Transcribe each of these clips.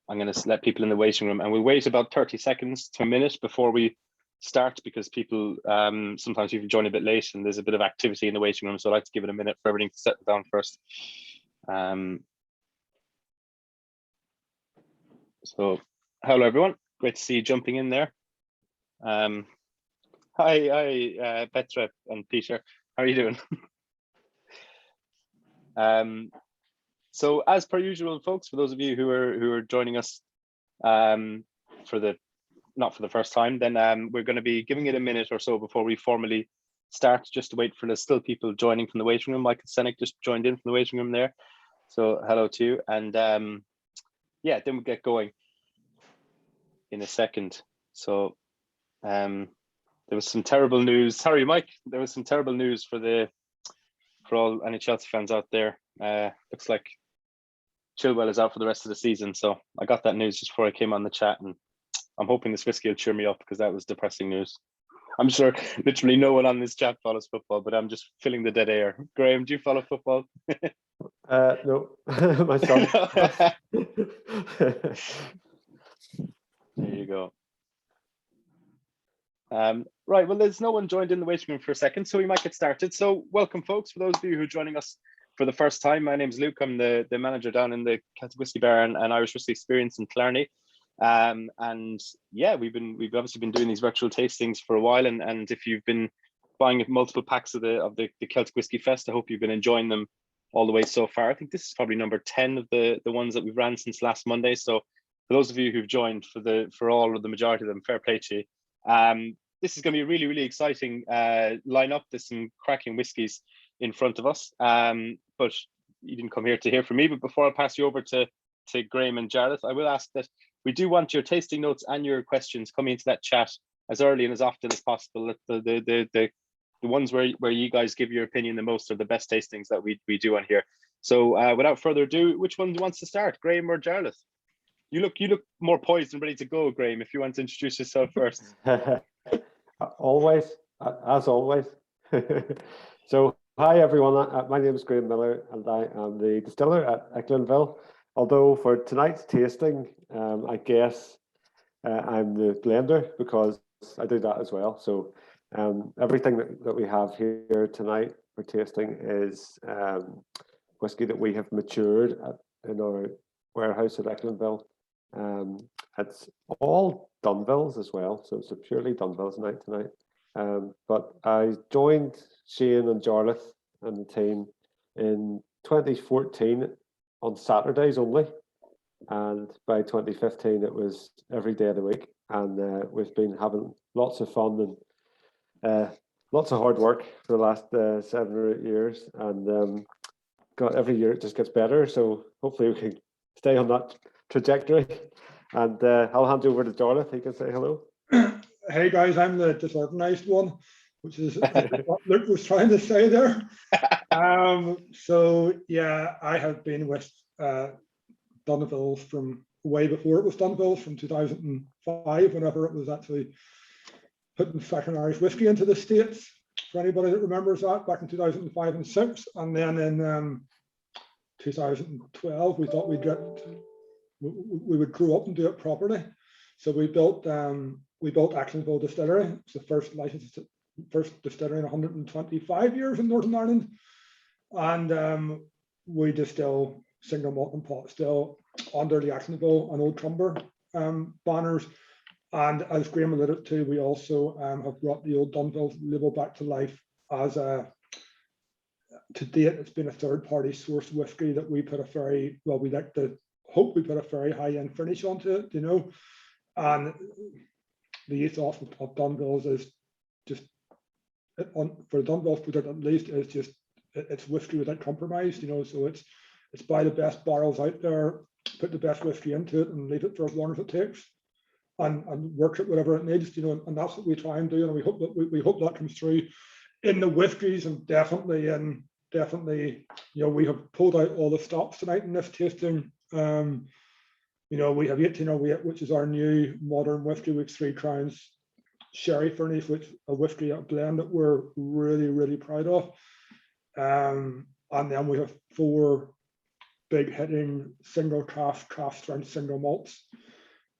I'm going to let people in the waiting room, and we wait about 30 seconds to a minute before we start, because people sometimes people join a bit late and there's a bit of activity in the waiting room. So I like to give it a minute for everything to settle down first. So hello everyone, great to see you jumping in there. Hi, Petra and Peter, how are you doing? So as per usual, folks, for those of you who are joining us not for the first time, then we're going to be giving it a minute or so before we formally start, just to wait for the still people joining from the waiting room. Michael Senek just joined in from the waiting room there, so hello to you. And yeah, then we'll get going in a second. So there was some terrible news. Sorry, Mike, there was some terrible news for all any Chelsea fans out there. Looks like Chilwell is out for the rest of the season. So I got that news just before I came on the chat, and I'm hoping this whiskey will cheer me up, because that was depressing news. I'm sure literally no one on this chat follows football, but I'm just filling the dead air. Graham, do you follow football? No, my son. There you go. Right, well, there's no one joined in the waiting room for a second, so we might get started. So welcome, folks. For those of you who are joining us for the first time, my name is Luke. I'm the manager down in the Celtic Whisky Bar and Irish Whisky Experience in Clarny. And yeah, we've obviously been doing these virtual tastings for a while, and if you've been buying multiple packs of the Celtic Whisky Fest, I hope you've been enjoying them all the way so far. I think this is probably number 10 of the ones that we've ran since last Monday. So for those of you who've joined for all of the majority of them, fair play to you. This is going to be a really, really exciting lineup. There's some cracking whiskies in front of us. But you didn't come here to hear from me. But before I pass you over to Graham and Jarlath, I will ask that we do want your tasting notes and your questions coming into that chat as early and as often as possible. The ones where you guys give your opinion the most are the best tastings that we do on here. So without further ado, which one wants to start, Graham or Jarlath? You look more poised and ready to go, Graham, if you want to introduce yourself first. Always, as always. So hi everyone, my name is Graham Miller and I am the distiller at Dunville. Although for tonight's tasting, I guess I'm the blender, because I do that as well. So everything that we have here tonight for tasting is whiskey that we have matured in our warehouse at Ecklandville. It's all Dunvilles as well, so it's a purely Dunvilles night tonight. But I joined Shane and Jarlath and the team in 2014 on Saturdays only, and by 2015 it was every day of the week, and we've been having lots of fun and lots of hard work for the last 7 or 8 years, and God, every year it just gets better, so hopefully we can stay on that trajectory. And I'll hand you over to Jarlath. He can say hello. Hey guys, I'm the disorganized one, which is what Luke was trying to say there. So yeah, I have been with Dunville from way before it was Dunville, from 2005, whenever it was actually putting second Irish whiskey into the States, for anybody that remembers that, back in 2005 and 6. And then in 2012 we thought we would grow up and do it properly, so we built Ecklandville Distillery. It's the first distillery in 125 years in Northern Ireland, and we distill single malt and pot still under the Ecklandville and Old Trumber banners. And as Graham alluded to, we also have brought the Old Dunville label back to life as to date. It's been a third-party sourced whiskey that we put a very we like to hope we put a very high-end finish onto it, you know. And the ethos of Dunville's is just, for Dunville's product at least, is just it's whiskey without compromise, you know. So it's buy the best barrels out there, put the best whiskey into it, and leave it for as long as it takes, and work it whatever it needs, you know. And that's what we try and do, and we hope that comes through in the whiskies, and definitely, you know, we have pulled out all the stops tonight in this tasting. You know, we have 1808, which is our new modern whiskey with 3 Crowns sherry furnace, which a whiskey, a blend that we're really, really proud of. And then we have 4 big hitting single craft strength single malts,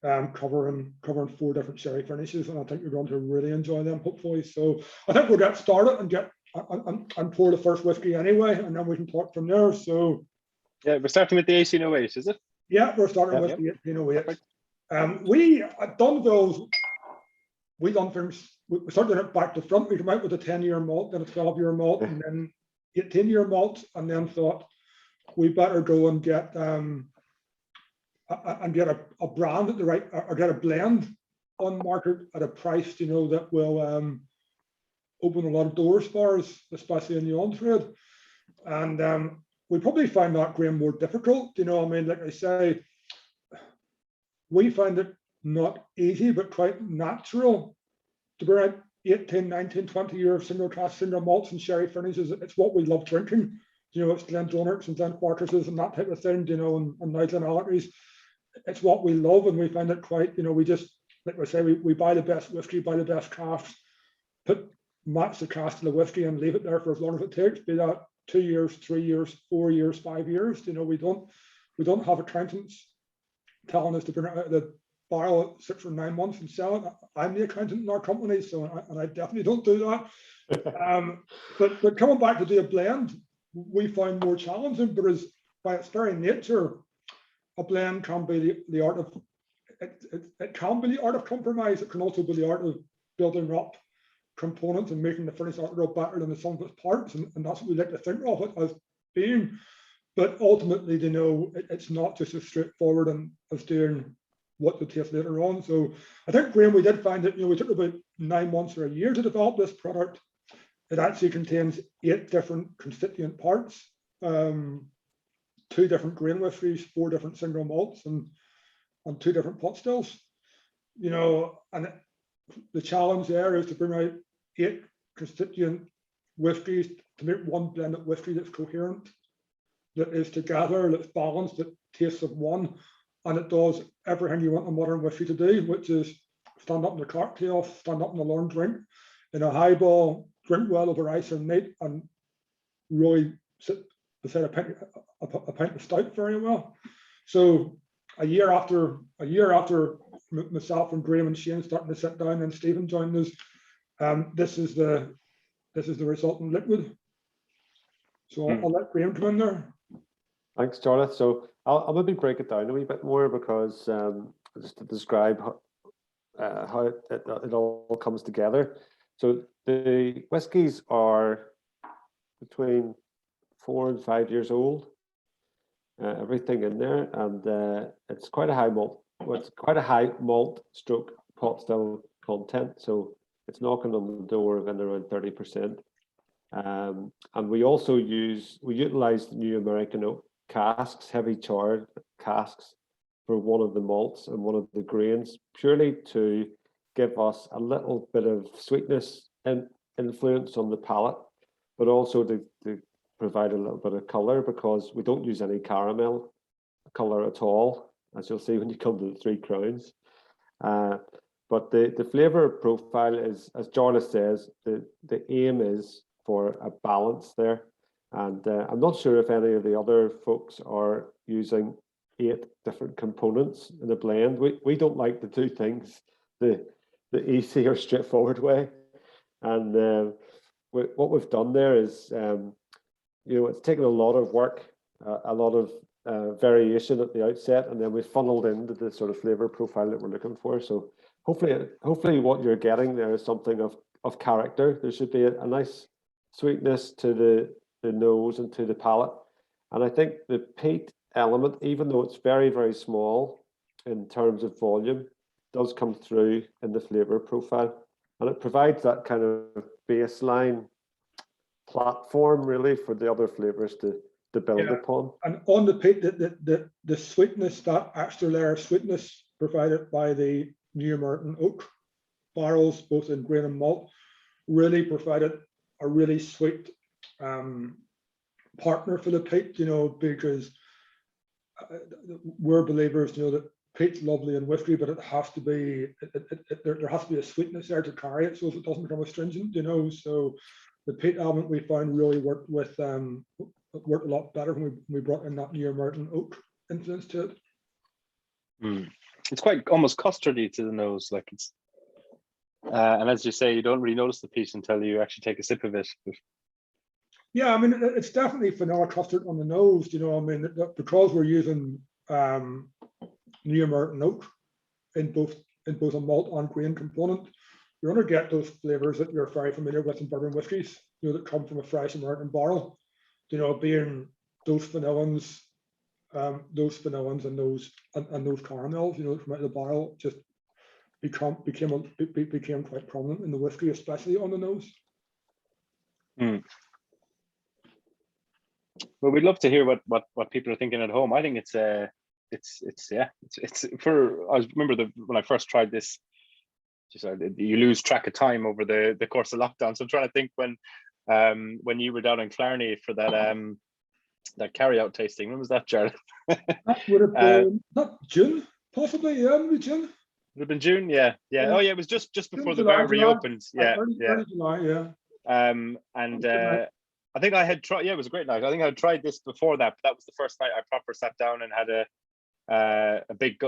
covering 4 different sherry finishes, and I think you're going to really enjoy them, hopefully. So I think we'll get started and pour the first whiskey anyway, and then we can talk from there. So yeah, we're starting with the 1808, is it? yeah, we're starting with the 1808. We at Dunville, we done things. We started it back to front. We came out with a 10-year malt, then a 12-year malt, and then 18-year malt, and then thought we better go and get a brand at the right, or get a blend on market at a price, you know, that will open a lot of doors for us, especially in the on-trade. And we probably find that, Graham, more difficult. You know, I mean, like I say, we find it not easy, but quite natural to bring out 18, 19, 20 year single cask single malts and sherry finishes. It's what we love drinking. You know, it's Glendronachs and Glenquarterses and that type of thing, you know, and Nigel Allery's. It's what we love, and we find it quite, you know, we just, like I say, we buy the best whiskey, buy the best casks, match the cask to the whiskey and leave it there for as long as it takes, be that 2 years, 3 years, 4 years, 5 years. You know, we don't have accountants telling us to bring it out of the barrel at 6 or 9 months and sell it. I'm the accountant in our company, so I definitely don't do that. But coming back to do a blend, we find more challenging, because by its very nature, a blend can be the art of it can be the art of compromise. It can also be the art of building up components and making the finished article better than the sum of its parts, and that's what we like to think of it as being. But ultimately, you know, it's not just as straightforward and as doing what to taste later on. So I think, Graham, we did find that, you know, we took about 9 months or a year to develop this product. It actually contains 8 different constituent parts, 2 different grain whiskies, 4 different single malts, and 2 different pot stills. You know, and the challenge there is to bring out 8 constituent whiskies to make one blended whiskey that's coherent, that is together, that's balanced, that tastes of one, and it does everything you want a modern whiskey to do, which is stand up in the cocktail, stand up in the long drink, in a highball, drink well over ice and meat, and really sit beside a pint of stout very well. So a year after myself and Graham and Shane starting to sit down, and Stephen joined us, this is the resultant liquid. So I'll let Graham come in there. Thanks, Charlotte. So I'll maybe break it down a wee bit more, because just to describe how it all comes together. So the whiskies are between 4 and 5 years old, everything in there, and it's quite a high malt. Well, it's quite a high malt stroke pot still content, so it's knocking on the door of in around 30%. And we also utilize new American oak casks, heavy charred casks, for one of the malts and one of the grains, purely to give us a little bit of sweetness and influence on the palate, but also to provide a little bit of color, because we don't use any caramel color at all, as you'll see when you come to the Three Crowns. But the flavor profile is, as Jarlath says, the aim is for a balance there. And I'm not sure if any of the other folks are using 8 different components in a blend. We don't like to do things the easy or straightforward way. And what we've done there is, you know, it's taken a lot of work, a lot of variation at the outset, and then we funneled into the sort of flavor profile that we're looking for. So hopefully what you're getting there is something of character. There should be a nice sweetness to the nose and to the palate. And I think the peat element, even though it's very, very small in terms of volume, does come through in the flavor profile. And it provides that kind of baseline platform, really, for the other flavors to build upon. And on the peat, the sweetness, that extra layer of sweetness provided by the New American oak barrels, both in grain and malt, really provided a really sweet partner for the peat, you know, because we're believers, you know, that peat's lovely in whiskey, but it has to be, there has to be a sweetness there to carry it, so if it doesn't become astringent, you know. So the peat element we found really worked with it worked a lot better when we brought in that New American oak influence to it. It's quite almost custardy to the nose, like it's. And as you say, you don't really notice the peat until you actually take a sip of it. Yeah, I mean, it's definitely vanilla custard on the nose. You know, I mean, because we're using New American oak in both a malt and grain component, you're going to get those flavors that you're very familiar with in bourbon whiskies. You know, that come from a fresh American barrel. You know, being those vanillins and those caramels. You know, from out of the barrel, just became quite prominent in the whiskey, especially on the nose. Well, we'd love to hear what people are thinking at home. I think it's for. I remember when I first tried this. Just you lose track of time over the course of lockdown. So I'm trying to think when you were down in Clarny for that carry-out tasting. When was that, Jared? That would have been not June, possibly. Yeah, maybe June. Would have been June. Yeah. Oh yeah, it was just before the bar reopened. Early July, yeah. I think I had tried. Yeah, it was a great night. I think I had tried this before that, but that was the first night I proper sat down and had a big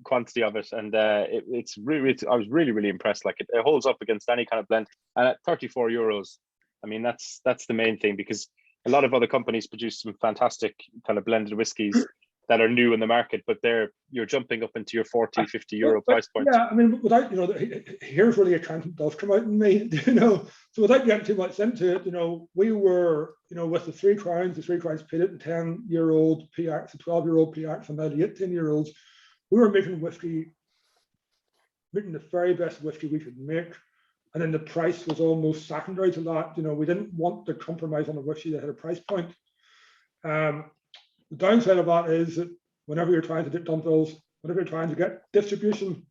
quantity of it, and it's really. I was really impressed. Like it holds up against any kind of blend, and at €34, I mean that's the main thing, because a lot of other companies produce some fantastic kind of blended whiskies that are new in the market, but you're jumping up into your 40, 50 euro price point. Yeah, I mean, without, you know, here's where the accountant does come out in me, you know. So without getting too much into it, you know, we were, you know, with the Three Crowns paid it, the 10-year-old PX, the 12-year-old PX, and now the 18-year-olds, we were making the very best whiskey we could make. And then the price was almost secondary to that. You know, we didn't want to compromise on a whiskey that had a price point. The downside of that is that whenever you're trying to do Dunvilles, whenever you're trying to get distribution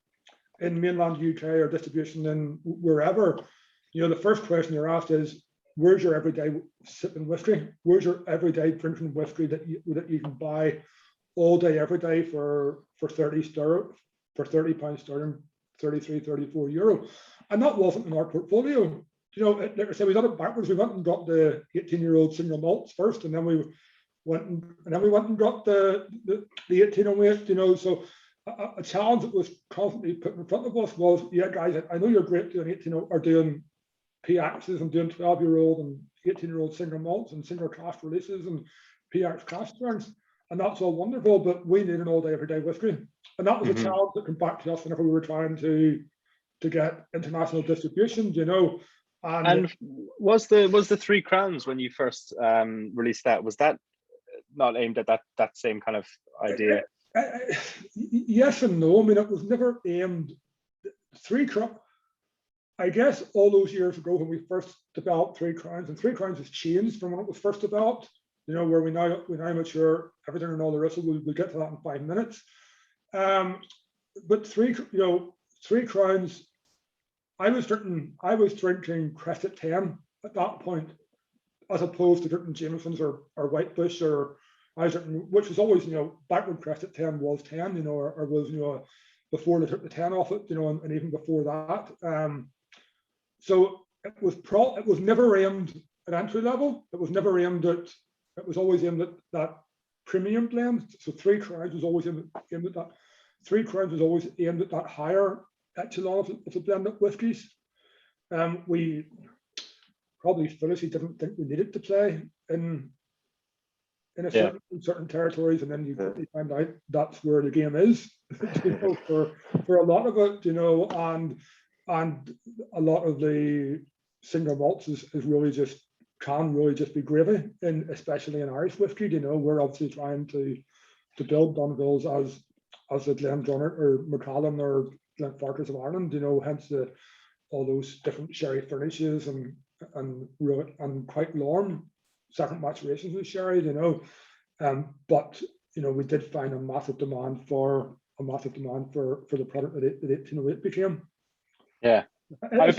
in mainland UK or distribution in wherever, you know, the first question you're asked is, where's your everyday sipping whiskey? Where's your everyday drinking whiskey that you can buy all day, every day for £30 sterling, 33, 34 euro? And that wasn't in our portfolio. You know, like I said, we got it backwards. We went and got the 18-year-old single malts first, and then we went and got the 1808. You know, so a challenge that was constantly put in front of us was, yeah, guys, I know you're great doing 18 or doing PXs and doing 12-year-old and 18-year-old single malts and single cask releases and PX cask strengths, and that's all wonderful, but we need an all-day, everyday whiskey, and that was a challenge that came back to us whenever we were trying to get international distribution, you know. And was the Three Crowns, when you first released that, was that not aimed at that same kind of idea? Yes and no. I mean, it was never aimed. Three Crowns, I guess, all those years ago when we first developed Three Crowns, and Three Crowns has changed from when it was first developed. You know, where we now mature everything and all the rest of it. We'll get to that in 5 minutes. But Three Crowns, I was drinking Crested 10 at that point, as opposed to drinking Jameson's or Whitebush, or I was drinking, which was always, you know, back when Crested 10 was 10, you know, or was, you know, before they took the 10 off it, you know, and even before that. So it was never aimed at entry level. It was never aimed at. It was always aimed at that premium blend. So Three Crowns was always aimed at that. Three Crowns was always aimed at that higher echelon of the blended whiskies. We probably foolishly didn't think we needed to play in certain territories, and then you quickly find out that's where the game is. You know, for a lot of it, you know, and a lot of the single malts is really just be gravy, and especially in Irish whiskey. You know, we're obviously trying to build Dunvilles as the Glendronach or Macallan or Glenfarclas of Ireland. You know, hence all those different sherry finishes and quite long second maturations with sherry. You know, but you know, we did find a massive demand for the product that 1808 became. Yeah. I'm a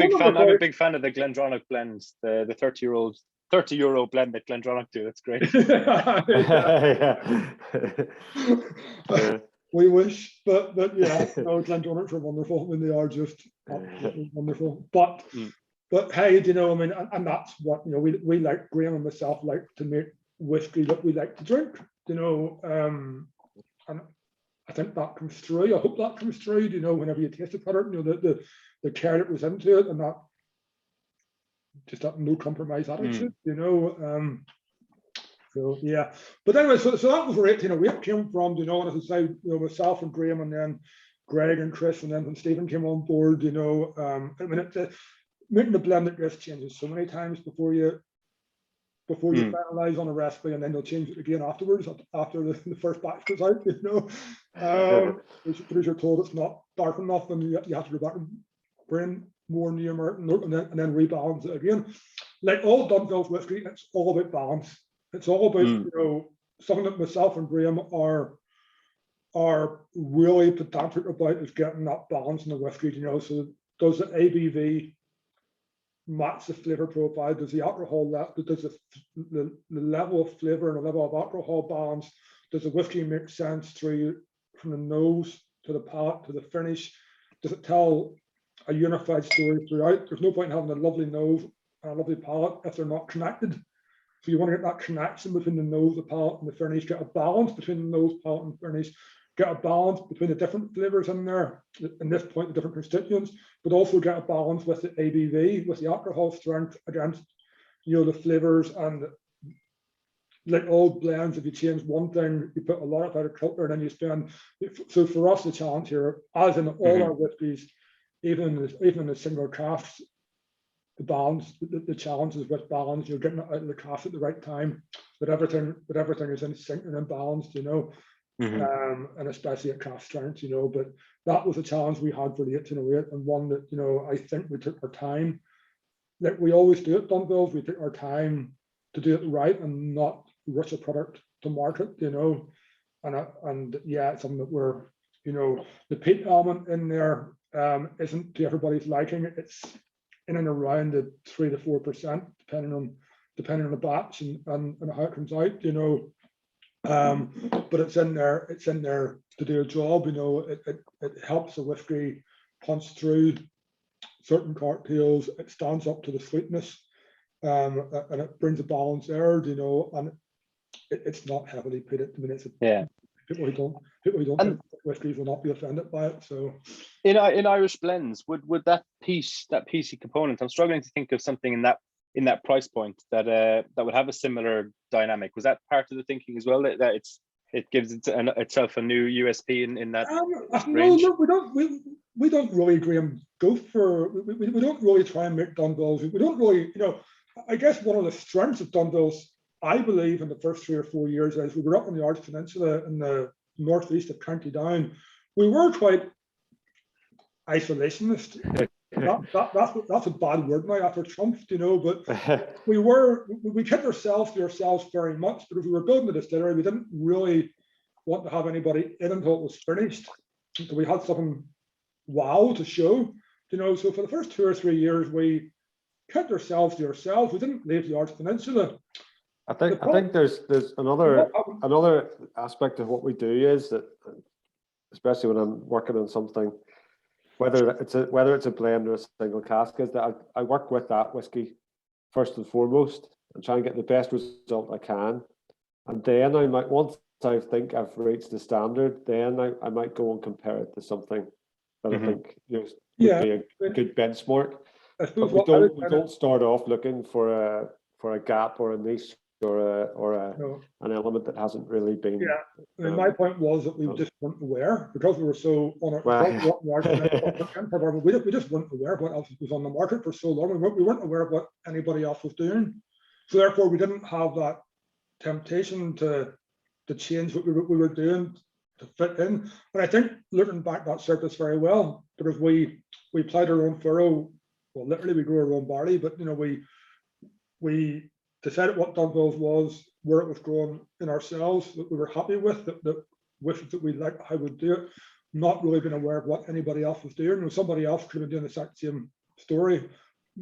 big fan of the Glendronach blends, the 30 euro blend that Glendronach do. That's great. We wish, but yeah, no, Glendronach are wonderful. I mean, they are just absolutely wonderful. But hey, you know, I mean, and that's what, you know, we like, Graham and myself like to make whiskey that we like to drink, and I think that comes through. I hope that comes through, whenever you taste the product, the care that was into it, and that just that no compromise attitude, So yeah, but anyway, so that was where it came from, and as I say, myself and Graham, and then Greg and Chris, and then when Stephen came on board, I mean, making the blend that just changes so many times before you finalize on a recipe, and then they'll change it again afterwards after the first batch goes out. Because you're told it's not dark enough, and you have to go back and bring more new American and then rebalance it again. Like all Dunville's whiskey, it's all about balance. It's all about something that myself and Graham are really pedantic about, is getting that balance in the whiskey. So does the ABV match the flavor profile? Does the alcohol does the level of flavor and the level of alcohol balance? Does the whiskey make sense from the nose to the palate to the finish? Does it tell a unified story throughout? There's no point in having a lovely nose and a lovely palate if they're not connected. So you want to get that connection between the nose, the palate, and the finish. Get a balance between the nose, palate, and finish. Get a balance between the different flavors in there. In this point, the different constituents, but also get a balance with the ABV, with the alcohol strength against, the flavors. And like all blends, if you change one thing, you put a lot of agriculture, and then you spend. So for us, the challenge here, as in all our whiskies, even in the single casks, the balance, the challenge is with balance. You're getting it out of the cask at the right time, but everything is in sync and in balance, and especially at cask strength, But that was a challenge we had for the 1808, and one that I think we took our time. Like we always do at Dunville, we take our time to do it right and not rush a product to market, and yeah, it's something that we're, the peat element in there isn't to everybody's liking. It's in and around the 3 to 4%, depending on the batch and how it comes out, but it's in there to do a job. It helps the whiskey punch through certain cocktails. It stands up to the sweetness, and it brings a balance there, and it's not heavily peated. I mean, people who don't drink whiskies will not be offended by it. So in Irish blends, would that peaty component, I'm struggling to think of something in that price point that would have a similar dynamic. Was that part of the thinking as well, that it gives itself a new USP in that range? No, we don't really, Graham, go for, we don't really try and make Dunvilles. We don't really, I guess one of the strengths of Dunvilles, I believe, in the first 3 or 4 years, as we were up on the Arch Peninsula in the northeast of County Down, we were quite isolationist. That's a bad word now after Trump, but we kept ourselves to ourselves very much, because we were building a distillery. We didn't really want to have anybody in until it was finished. So we had something wow to show, so for the first 2 or 3 years, we kept ourselves to ourselves. We didn't leave the Arch Peninsula. I think there's another aspect of what we do is that, especially when I'm working on something, whether it's a blend or a single cask, is that I work with that whiskey first and foremost and try and get the best result I can, and then I might, once I think I've reached the standard, then I might go and compare it to something that I think would be a good benchmark. But we don't start off looking for a gap or a niche or an element that hasn't really been. Yeah, I mean, my point was that we just weren't aware, because we were so on it. We just weren't aware of what else was on the market for so long. We weren't aware of what anybody else was doing, so therefore we didn't have that temptation to change what we were doing to fit in. And I think looking back, that served us very well, because we ploughed our own furrow. Well, literally, we grew our own barley, but we decided what Dunville's was, where it was growing in ourselves, that we were happy with, that wishes that we liked how we'd do it, not really being aware of what anybody else was doing. Somebody else could have been doing the exact same story,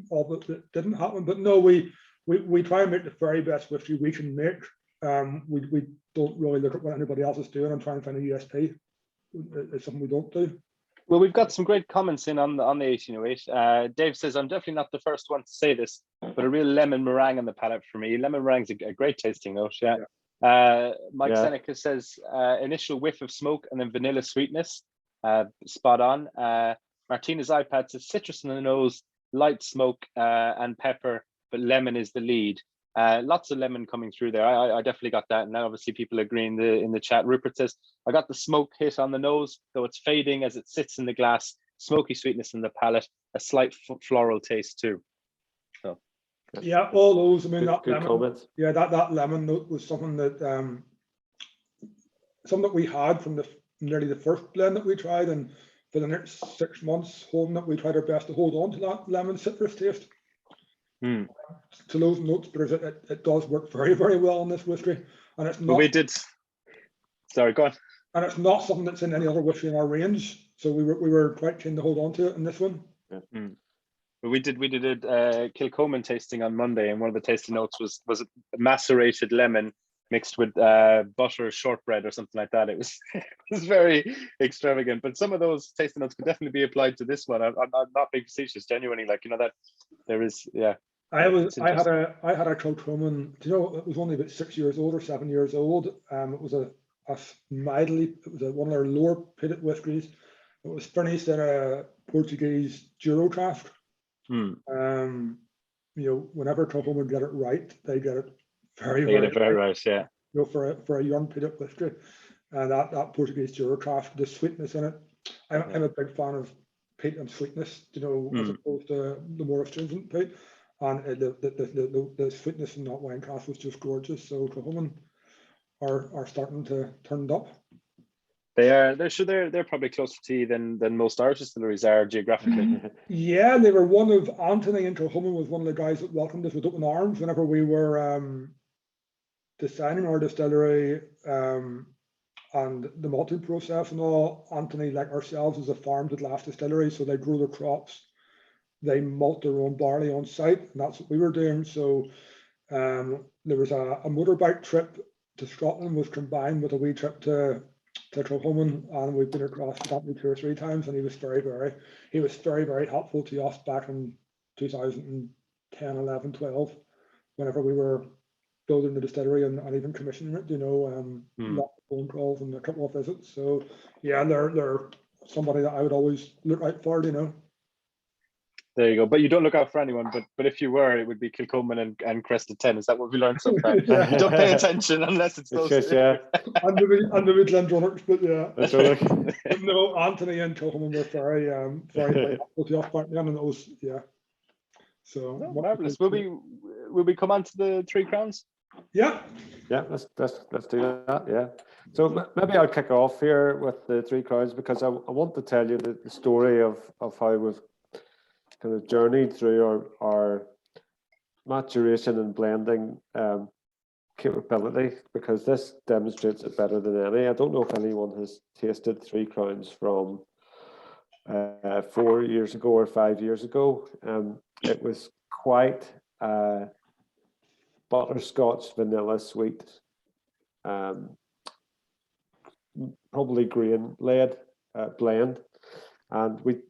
all that didn't happen. But no, we try and make the very best whiskey we can make. We don't really look at what anybody else is doing and try and find a USP. It's something we don't do. Well, we've got some great comments in on the 1808. Dave says, I'm definitely not the first one to say this, but a real lemon meringue on the palate for me. Lemon meringue's a great tasting note, yeah. Mike Yeah. Seneca says, initial whiff of smoke and then vanilla sweetness. Spot on. Martina's iPad says, citrus in the nose, light smoke and pepper, but lemon is the lead. Lots of lemon coming through there. I definitely got that. And obviously people agree in the chat. Rupert says, I got the smoke hit on the nose, though it's fading as it sits in the glass. Smoky sweetness in the palate, a slight floral taste too. So Yeah, all those. I mean, Good lemon, comments. yeah, that lemon note was something that we had from nearly the first blend that we tried, and for the next 6 months holding it, we tried our best to hold on to that lemon citrus taste. To those notes, because it does work very, very well in this whiskey, and it's not. Well, we did. Sorry, go on. And it's not something that's in any other whiskey in our range, so we were quite keen to hold on to it in this one. Yeah. Well, we did a Kilcoman tasting on Monday, and one of the tasting notes was a macerated lemon mixed with butter shortbread or something like that. It was very extravagant, but some of those tasting notes could definitely be applied to this one. I'm not being facetious, genuinely. Like, that there is, yeah. I had a Kilcoman. Do you know, it was only about 6 years old or 7 years old. It was one of their lower pitted whiskies. It was finished in a Portuguese Euro cask. Whenever Kilcoman get it right, they get it very right, yeah. For a young pitted whiskey, and that Portuguese Euro cask, the sweetness in it. I'm a big fan of peat and sweetness, as opposed to the more astringent peat. And the sweetness in that wine cask was just gorgeous. So Kilcoman are starting to turn it up. They are. They're probably closer to you than most Irish distilleries are geographically. Yeah, they were one of Anthony in Kilcoman was one of the guys that welcomed us with open arms whenever we were designing our distillery and the malting process and all. Anthony, like ourselves, is a farm to glass distillery, so they grow their crops. They malt their own barley on site, and that's what we were doing. So there was a motorbike trip to Scotland was combined with a wee trip to Kilcoman, and we've been across the country 2 or 3 times, and he was very, very helpful to us back in 2010, 11, 12, whenever we were building the distillery and even commissioning it, lots of phone calls and a couple of visits. So yeah, they're somebody that I would always look out for, There you go. But you don't look out for anyone. But if you were, it would be Kilcoman and Crested 10. Is that what we learned so far? Yeah. You don't pay attention unless it's those. Yeah. and maybe Glendronach, but yeah. That's right. But no, Anthony and Kilcoman were very helpful to us back then, and those, yeah. So marvelous. Will we come on to the 3 Crowns? Yeah. Yeah, let's do that. Yeah. So maybe I'll kick off here with the 3 Crowns, because I want to tell you the story of how we've kind of journeyed through our maturation and blending capability, because this demonstrates it better than any. I don't know if anyone has tasted 3 Crowns from 4 years ago or 5 years ago. It was quite butterscotch vanilla sweet, probably grain led blend, and we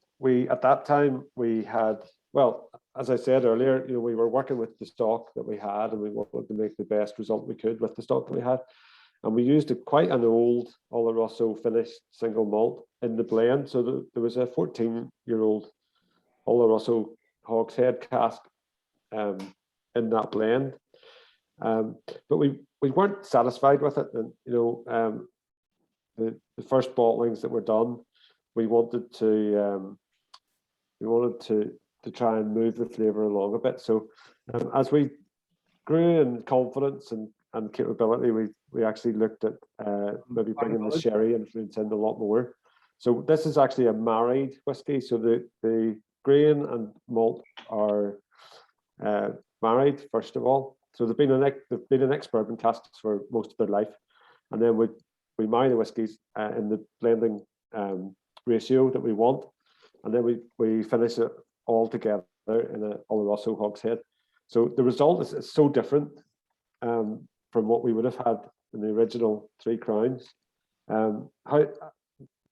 at that time we had, well, as I said earlier, we were working with the stock that we had, and we wanted to make the best result we could with the stock that we had, and we used quite an old Oloroso finished single malt in the blend. So there was a 14-year-old Oloroso hogshead cask in that blend, but we weren't satisfied with it, and the first bottlings that were done, we wanted to try and move the flavour along a bit. So as we grew in confidence and capability, we actually looked at maybe bringing the sherry influence in a lot more. So this is actually a married whiskey. So the grain and malt are married, first of all. So they've been in ex-bourbon casks for most of their life, and then we marry the whiskies in the blending ratio that we want, and then we finish it all together in an Oloroso hogshead. So the result is so different from what we would have had in the original 3 Crowns.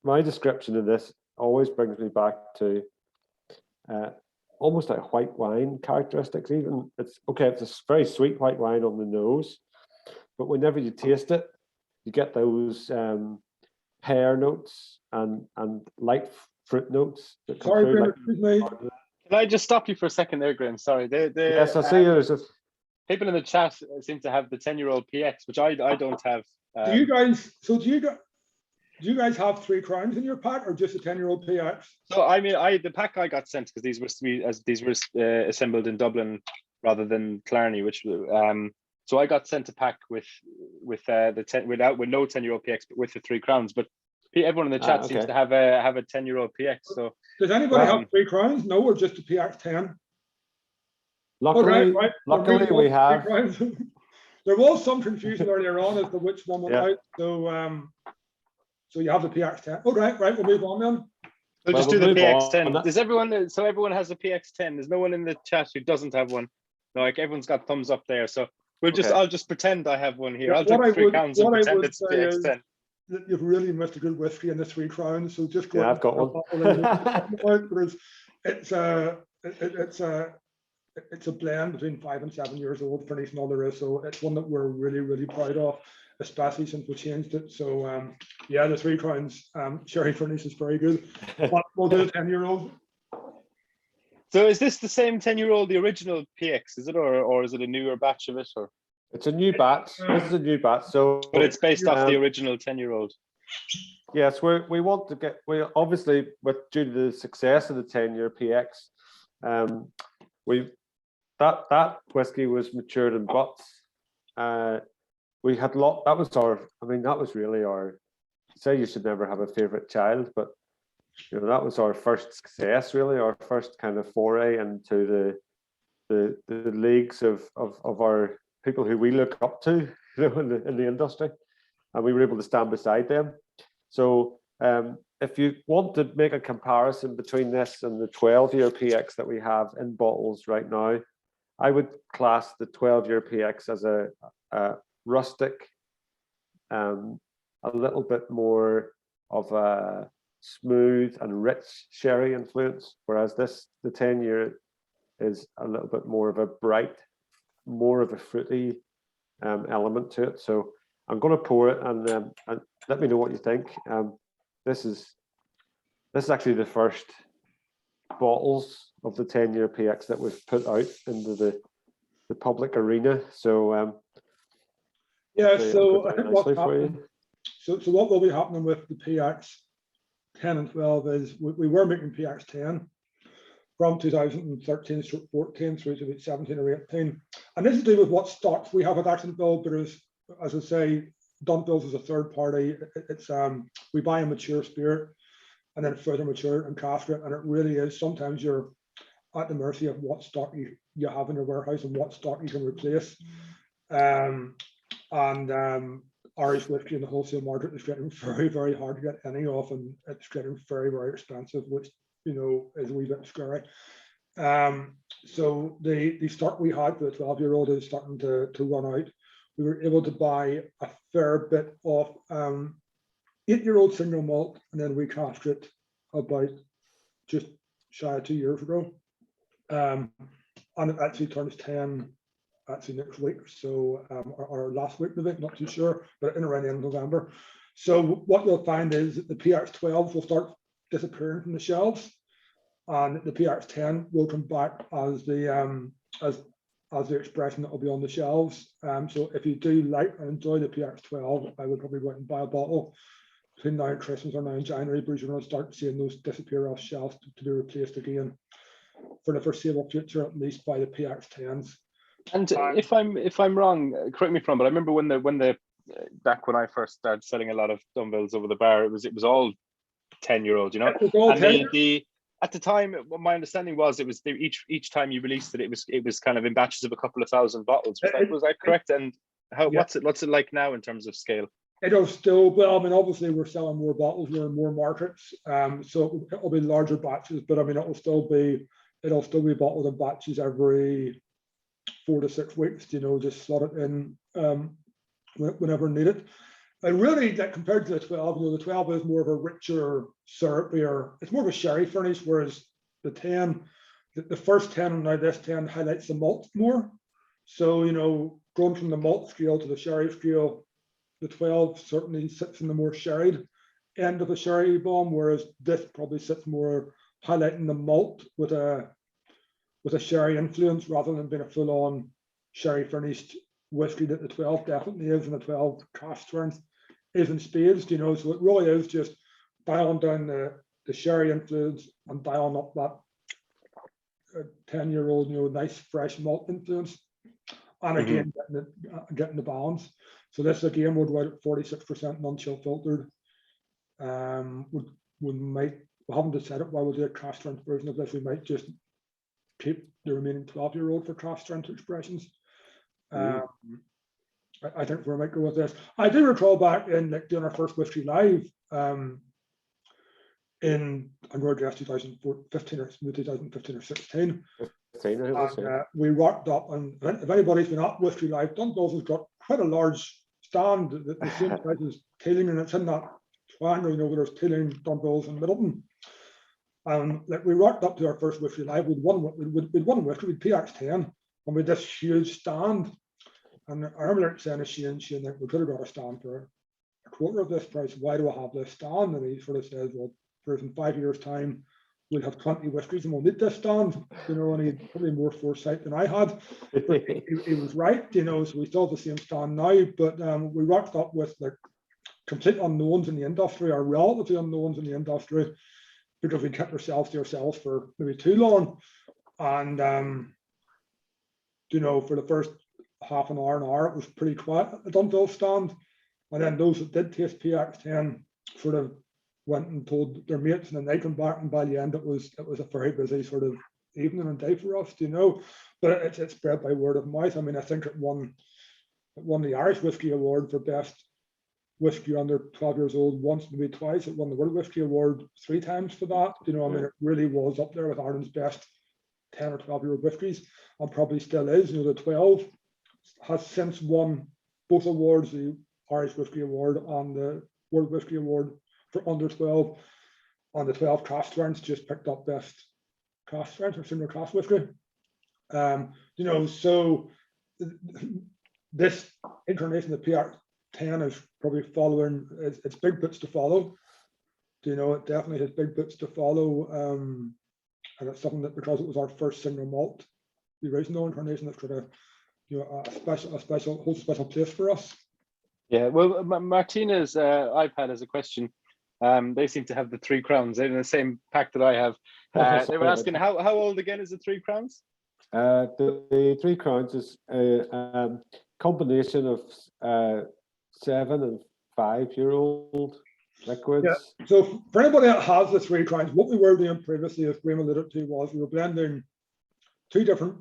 My description of this always brings me back to almost like white wine characteristics. Even it's a very sweet white wine on the nose, but whenever you taste it, you get those pear notes and light fruit notes that come Sorry, through. Graham, Like, excuse me. Can I just stop you for a second there, Graham? Sorry. yes, I see there's a. People in the chat seem to have the 10-year-old PX, which I don't have. Do you guys have 3 crowns in your pack, or just a 10-year-old PX? So I mean, the pack I got sent because these were assembled in Dublin rather than Clarny, which so I got sent a pack with the 10 with no 10-year-old PX, but with the 3 crowns. But everyone in the chat seems to have a 10-year-old PX. So does anybody have 3 crowns? No, or just a PX 10? Luckily, luckily we have. There was some confusion earlier on as to which one went out. So you have the PX 10. Right, we'll move on then. So just do the PX 10. Does everyone? So everyone has a PX 10. There's no one in the chat who doesn't have one. No, like everyone's got thumbs up there. So I'll just pretend I have one here. I'll take 3 crowns and pretend it's PX 10. You've really missed a good whiskey in the 3 crowns. So just go. Yeah, I've got one. It's a blend between 5 and 7 years old, finished and all there is. So it's one that we're really, really proud of, especially since we changed it. So yeah, the 3 crowns sherry finish is very good. But we'll do a 10-year-old. So is this the same 10-year-old, the original PX? Is it, or is it a newer batch of it? Or it's a new batch. This is a new batch. So, but it's based off the original 10-year-old. Yes, we want to get. We obviously, due to the success of the 10-year PX, that whiskey was matured in butts. We had that was really our. Say you should never have a favorite child, but that was our first success, really, our first kind of foray into the leagues of our people who we look up to, in the industry, and we were able to stand beside them. So if you want to make a comparison between this and the 12-year PX that we have in bottles right now, I would class the 12-year PX as a rustic, a little bit more of a smooth and rich sherry influence, whereas the 10-year is a little bit more of a bright, more of a fruity element to it. So I'm going to pour it and let me know what you think. This is actually the first bottles of the 10-year PX that we've put out into the public arena. So yeah, so I think what's happening, so what will be happening with the PX 10 and 12 is we were making PX 10 from 2013 to 14 through to 17 or 18. And this is to do with what stocks we have at Dunville, but as I say, Dunville is a third party. It's we buy a mature spirit and then further mature and craft it. And it really is, sometimes you're at the mercy of what stock you have in your warehouse and what stock you can replace. Irish whiskey in the wholesale market is getting very, very hard to get any of, and it's getting very, very expensive, which is a wee bit scary. So the stock we had for the 12-year-old is starting to run out. We were able to buy a fair bit of 8-year-old single malt, and then we cashed it about just shy of 2 years ago. And it actually turns 10 actually next week, so or last week maybe, not too sure, but in around the end of November. So what you'll find is that the PX12 will start disappearing from the shelves, and the PX10 will come back as the expression that will be on the shelves. So if you do like and enjoy the PX12, I would probably go out and buy a bottle between now and Christmas or now in January, because you're going to start seeing those disappear off shelves to be replaced again for the foreseeable future, at least by the PX10s. And if I'm wrong, correct me if I'm wrong, but I remember when the back when I first started selling a lot of Dunvilles over the bar, it was all 10-year-olds, and at the time, my understanding was it was each time you released it, it was kind of in batches of a couple of thousand bottles. Was that correct? And what's it like now in terms of scale? It'll still, well, I mean, obviously we're selling more bottles, we're in more markets, so it'll be larger batches, but I mean, it'll still be bottled in batches every 4 to 6 weeks, just slot it in whenever needed. And really, that compared to the 12, the 12 is more of a richer syrupier, it's more of a sherry finish, whereas the 10, the first 10 and now this 10 highlights the malt more. So, going from the malt scale to the sherry scale, the 12 certainly sits in the more sherried end of the sherry bomb, whereas this probably sits more highlighting the malt with a sherry influence rather than being a full-on sherry finished whiskey that the 12 definitely is, and the 12 cask strength is in spades, so it really is just dialing down the sherry influence and dialing up that 10-year-old, nice fresh malt influence, and again getting the balance. So this again would write at 46% non-chill filtered. We haven't decided why we'll do a cask strength version of this. We might just keep the remaining 12-year-old for cask strength expressions. I think we might go with this. I do recall back in doing our first whiskey live in, I'm going to guess 2015 or 16. We rocked up, and if anybody's been at Whiskey Live, Dunville has got quite a large stand, the same size as Teeling, and it's in that triangle, where there's Teeling, Dunville's, and Middleton. We rocked up to our first Whiskey Live with one whiskey, with PX10, and with this huge stand. And I remember saying to Shane, we could have got a stand for a quarter of this price. Why do I have this stand? And he sort of says, well, in 5 years' time, we'll have 20 whiskies and we'll need this stand, and he had probably more foresight than I had. But he was right, so we still have the same stand now, but we rocked up with complete unknowns in the industry, or relatively unknowns in the industry, because we kept ourselves to ourselves for maybe too long. And, for the first half an hour, it was pretty quiet at the Dunville stand. And then those that did taste PX10 sort of went and told their mates, and then they come back, and by the end it was a very busy sort of evening and day for us, but it's spread by word of mouth. I mean, I think it won the Irish Whiskey Award for best whiskey under 12 years old once, maybe twice. It won the World Whiskey Award 3 times for that. I mean, it really was up there with Ireland's best 10 or 12-year-old whiskies, and probably still is. The 12 has since won both awards, the Irish Whiskey Award and the World Whiskey Award for under 12, and the 12 cask strengths just picked up best cask strength or single cask whiskey. So this incarnation of PX10 is probably following its big boots to follow. It definitely has big boots to follow, and it's something that, because it was our first single malt, the original incarnation, that's got holds a special place for us. Yeah, well, Martina's I've had as a question. They seem to have the 3 crowns. They're in the same pack that I have. They were asking how old again is the 3 crowns? The 3 crowns is a combination of 7 and 5-year-old liquids. Yeah. So for anybody that has the 3 crowns, what we were doing previously, as Graham alluded to, was we were blending 2 different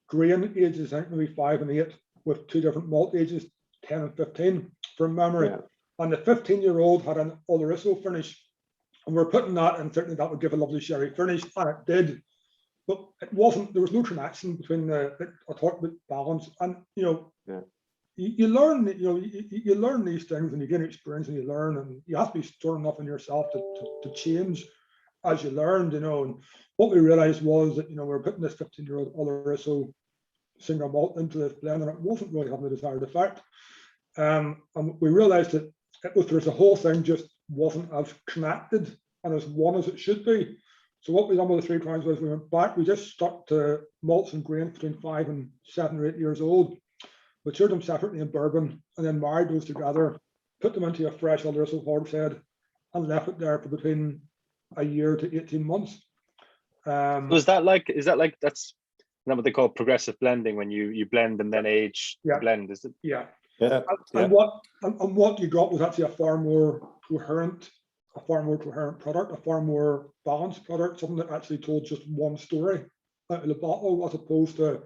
grain ages, I think maybe 5 and 8, with 2 different malt ages, 10 and 15 from memory. Yeah. And the 15-year-old had an Oloroso finish, and we're putting that, and certainly that would give a lovely sherry finish, and it did. But it wasn't. There was no connection between I talked about balance, and you learn. You learn these things, and you get experience, and you learn, and you have to be strong enough in yourself to change as you learn. And what we realized was that we were putting this 15-year-old Oloroso single malt into this blend, and it wasn't really having the desired effect. And we realized that there's a whole thing just wasn't as connected and as one as it should be. So what we done with the 3 crowns was we went back, we just stuck to malts and grains between 5 and 7 or 8 years old. We cured them separately in bourbon, and then married those together, put them into a fresh Oloroso hogshead, and left it there for between a year to 18 months. Is that that's not what they call progressive blending, when you blend and then age the blend, is it? Yeah. Yeah. And what you got was actually a far more coherent product, a far more balanced product, something that actually told just one story out of the bottle, as opposed to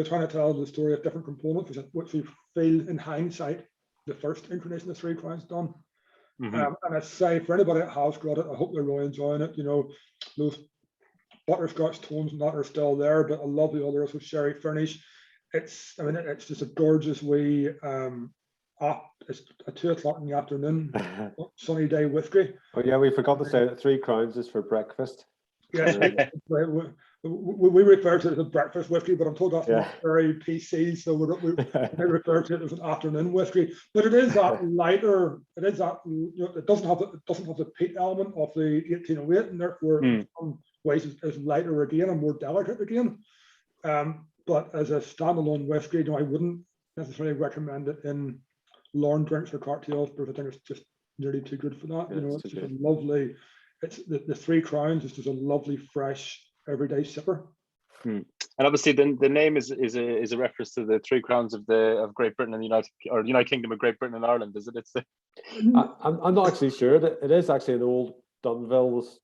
trying to tell the story of different components, which we feel in hindsight the first incarnation of 3 crowns done. And I say, for anybody that has got it, I hope they're really enjoying it. Those butterscotch tones and that are still there, but a lovely Oloroso sherry finish. It's just a gorgeous way it's a 2 o'clock in the afternoon, sunny day whiskey. Oh yeah, we forgot to say that 3 Crowns is for breakfast. Yes, we refer to it as a breakfast whiskey, but I'm told that's not very PC, so we refer to it as an afternoon whiskey. But it is that lighter. It is that, you know, it doesn't have the peat element of the 1808, and therefore in some ways is lighter again and more delicate again. But as a standalone whiskey, you know, I wouldn't necessarily recommend it in lawn drinks or cocktails, because I think it's just nearly too good for that. You know, it's just a lovely. It's the 3 Crowns is just a lovely, fresh, everyday sipper. And obviously, the name is a reference to the 3 Crowns of Great Britain and the United Kingdom of Great Britain and Ireland, is it? It's the. I'm not actually sure that it is actually an old Dunville's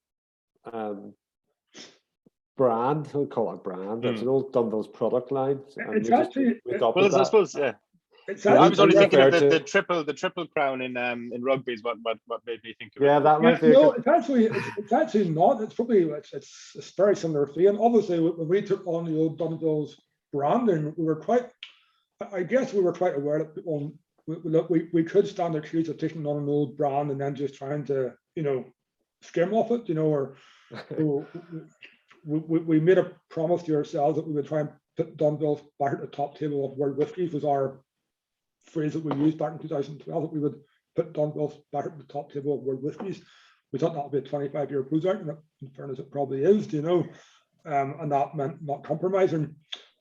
brand. We'll call it brand. It's an old Dunville's product line. It's actually. I suppose, yeah. I was only thinking of the triple crown in rugby is what made me think of it. Yeah, that might be. No, it's actually not. It's probably it's very similar thing. And obviously, when we took on the old Dunville's branding, we were quite aware that people, we could stand accused of taking on an old brand and then just trying to, you know, skim off it, you know, or we made a promise to ourselves that we would try and put Dunville back at the top table of world whiskies. Was our phrase that we used back in 2012, that we would put Dunville back at the top table of world whiskies. We thought that would be a 25-year project, and in fairness, it probably is, you know, and that meant not compromising.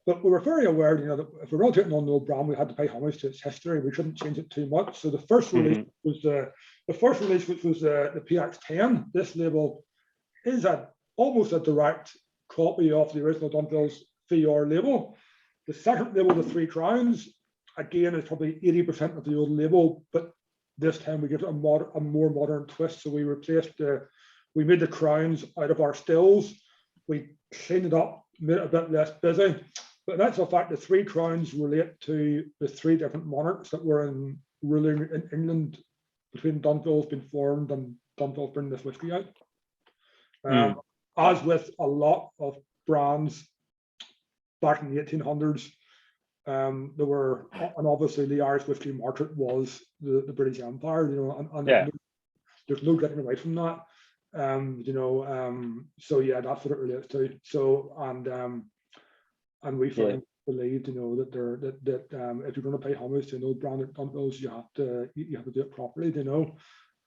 But we were very aware, you know, that if we're not taking on the old brand, we had to pay homage to its history. We couldn't change it too much. So the first release was which was the PX10. This label is almost a direct copy of the original Dunville's VR label. The second label, the 3 Crowns, again, is probably 80% of the old label, but this time we give it a more modern twist. So we made the crowns out of our stills. We cleaned it up, made it a bit less busy. But that's a fact, the 3 Crowns relate to the 3 different monarchs that were ruling in England between Dunville's been formed and Dunville's bringing this whiskey out. As with a lot of brands back in the 1800s, there were, and obviously the Irish whiskey market was the British Empire, you know, and there's no getting away from that, you know. So yeah, that's what it relates to. So and we believed, you know, that if you're going to pay homage to an old brand at Dunville's, you have to do it properly, you know.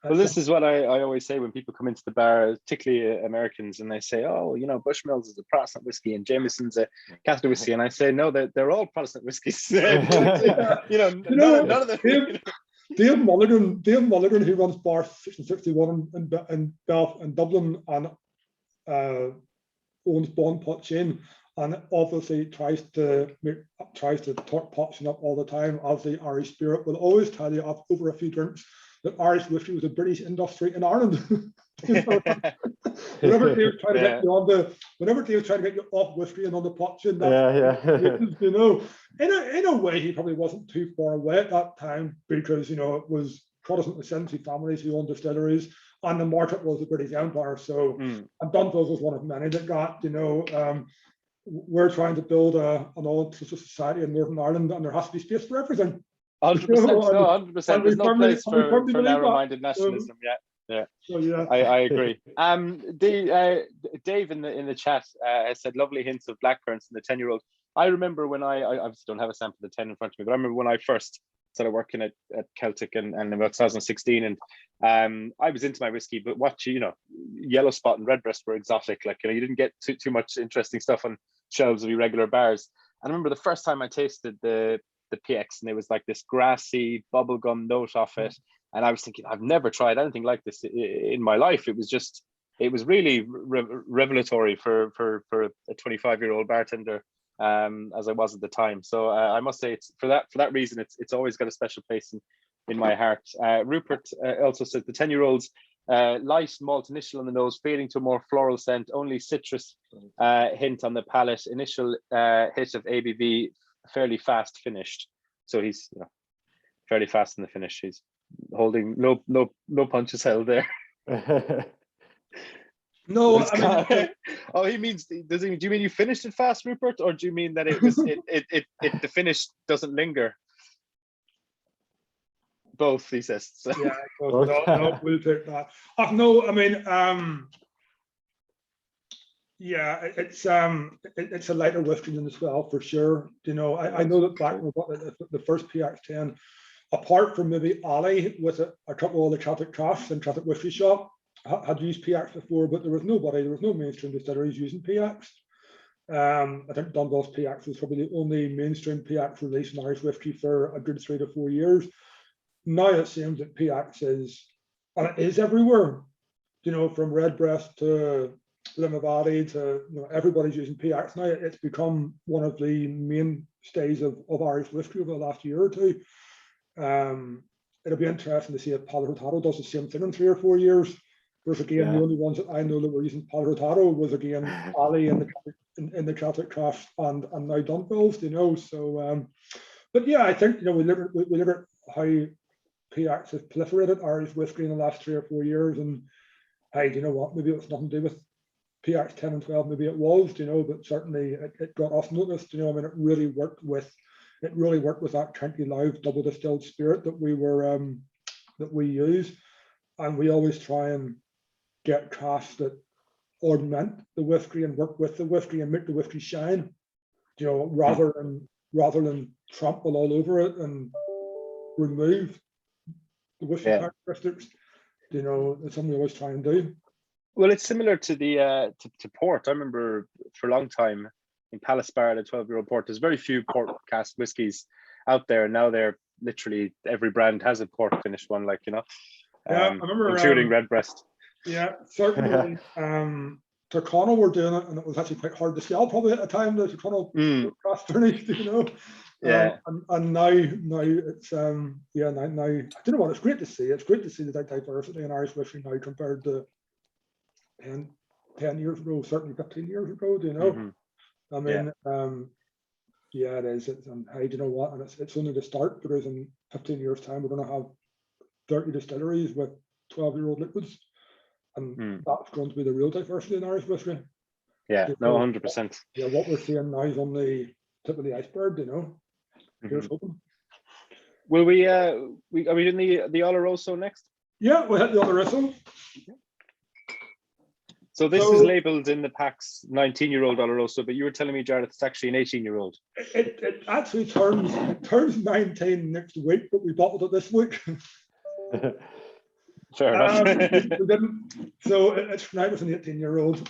Well, this is what I always say when people come into the bar, particularly Americans, and they say, "Oh, you know, Bushmills is a Protestant whiskey and Jameson's a Catholic whiskey," and I say, "No, they're all Protestant whiskeys." you know, none of them. Dave Mulligan, who runs Bar 61 in Dublin and owns Bon Pot Chain, and obviously tries to talk Potchin up all the time, as the Irish spirit will always tell you over a few drinks that Irish whiskey was a British industry in Ireland. Whenever Dave's trying to get you off whiskey and on the Potchin, you know, in a way he probably wasn't too far away at that time, because, you know, it was Protestant ascendancy families who owned distilleries, and the market was the British Empire. So, and Dunville was one of many that got, you know, we're trying to build an all-inclusive society in Northern Ireland, and there has to be space for everything. 100%, no, 100%. There's no place for narrow-minded nationalism. Yeah. So, yeah, I agree. Dave in the chat said lovely hints of blackcurrants in the 10-year-old. I remember when I obviously don't have a sample of the 10 in front of me, but I remember when I first started working at Celtic and about 2016, and I was into my whiskey, but Yellow Spot and Redbreast were exotic. Like, you know, you didn't get too much interesting stuff on shelves of your regular bars. I remember the first time I tasted the PX, and it was like this grassy bubblegum note off it, and I was thinking, I've never tried anything like this in my life. It was really revelatory for a 25-year-old bartender, as I was at the time. So I must say, it's for that reason, it's always got a special place in my heart. Rupert also said the 10-year-olds, light malt initial on the nose, fading to a more floral scent, only citrus hint on the palate, initial hit of ABV, fairly fast finished. So he's, you know, fairly fast in the finish. He's holding no punches held there. No, I mean, oh, he means, do you mean you finished it fast, Rupert, or do you mean that it was the finish doesn't linger? Both, he says. So. Yeah, no, we'll take that. No, I mean, yeah, it's a lighter whiskey than the 12 for sure. You know, I know that back when the first PX10, apart from maybe Ali with a couple of the Celtic crafts and Celtic whiskey shop, had used PX before, but there was no mainstream distilleries using PX. I think Dunville's PX was probably the only mainstream PX release in Irish whiskey for a good 3 to 4 years. Now it seems that PX is, and it is everywhere, you know, from Redbreast to Limavady to, you know, everybody's using PX now. It's become one of the mainstays of Irish whiskey over the last year or two. It'll be interesting to see if Padre Hurtado does the same thing in 3 or 4 years. Whereas again, the only ones that I know that were using Padre Hurtado was again Ali in the Celtic craft and now Dunville's, you know. So, but yeah, I think, you know, we look at how PX has proliferated Irish whiskey in the last 3 or 4 years, and hey, you know what? Maybe it's nothing to do with PX 10 and 12. Maybe it was, you know, but certainly it got us noticed. You know, I mean, it really worked with that County Live double distilled spirit that we use, and we always try and get crafts that augment the whiskey and work with the whiskey and make the whiskey shine. You know, rather than trample all over it and remove the whiskey characteristics. You know, it's something we always try and do. Well, it's similar to the to port. I remember for a long time in Palace Bar, the 12-year-old port. There's very few port cask whiskies out there. Now they're literally every brand has a port finished one, like, you know. Yeah, I remember, including Redbreast. Yeah, certainly. Tyrconnell were doing it, and it was actually quite hard to sell probably at the time. The Tyrconnell cross finished, you know. Yeah. And now it's now I don't know what, it's great to see. It's great to see the diversity in Irish whiskey now compared to 10 years ago, certainly 15 years ago. Do you know? I mean, yeah, it is. And hey, do you know what? And it's only the start, because in 15 years' time we're going to have 30 distilleries with 12-year-old liquids, and that's going to be the real diversity in Irish whiskey. Yeah, no, 100%. Yeah, what we're seeing now is on the tip of the iceberg, you know. Here's hoping. Will we are we doing the Oloroso next? Yeah, we'll hit the Oloroso. So this is labelled in the packs 19-year-old Oloroso, but you were telling me, Jared, it's actually an 18-year-old. It actually turns 19 next week, but we bottled it this week. Fair enough. We didn't. So it's now with an 18-year-old.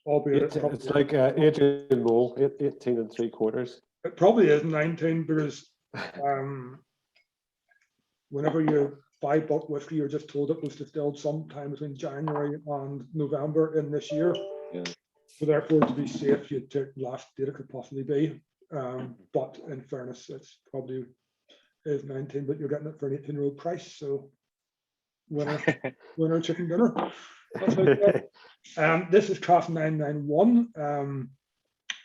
Albeit it's like Adrian Mole, 18 3/4. It probably is 19, because whenever you buy bulk whiskey, you're just told it was distilled sometime between January and November in this year. Yeah. So therefore, to be safe, you'd take the last date it could possibly be. But in fairness, it's probably is 19, but you're getting it for an 18-year-old price. So winner chicken dinner. This is Craft 991.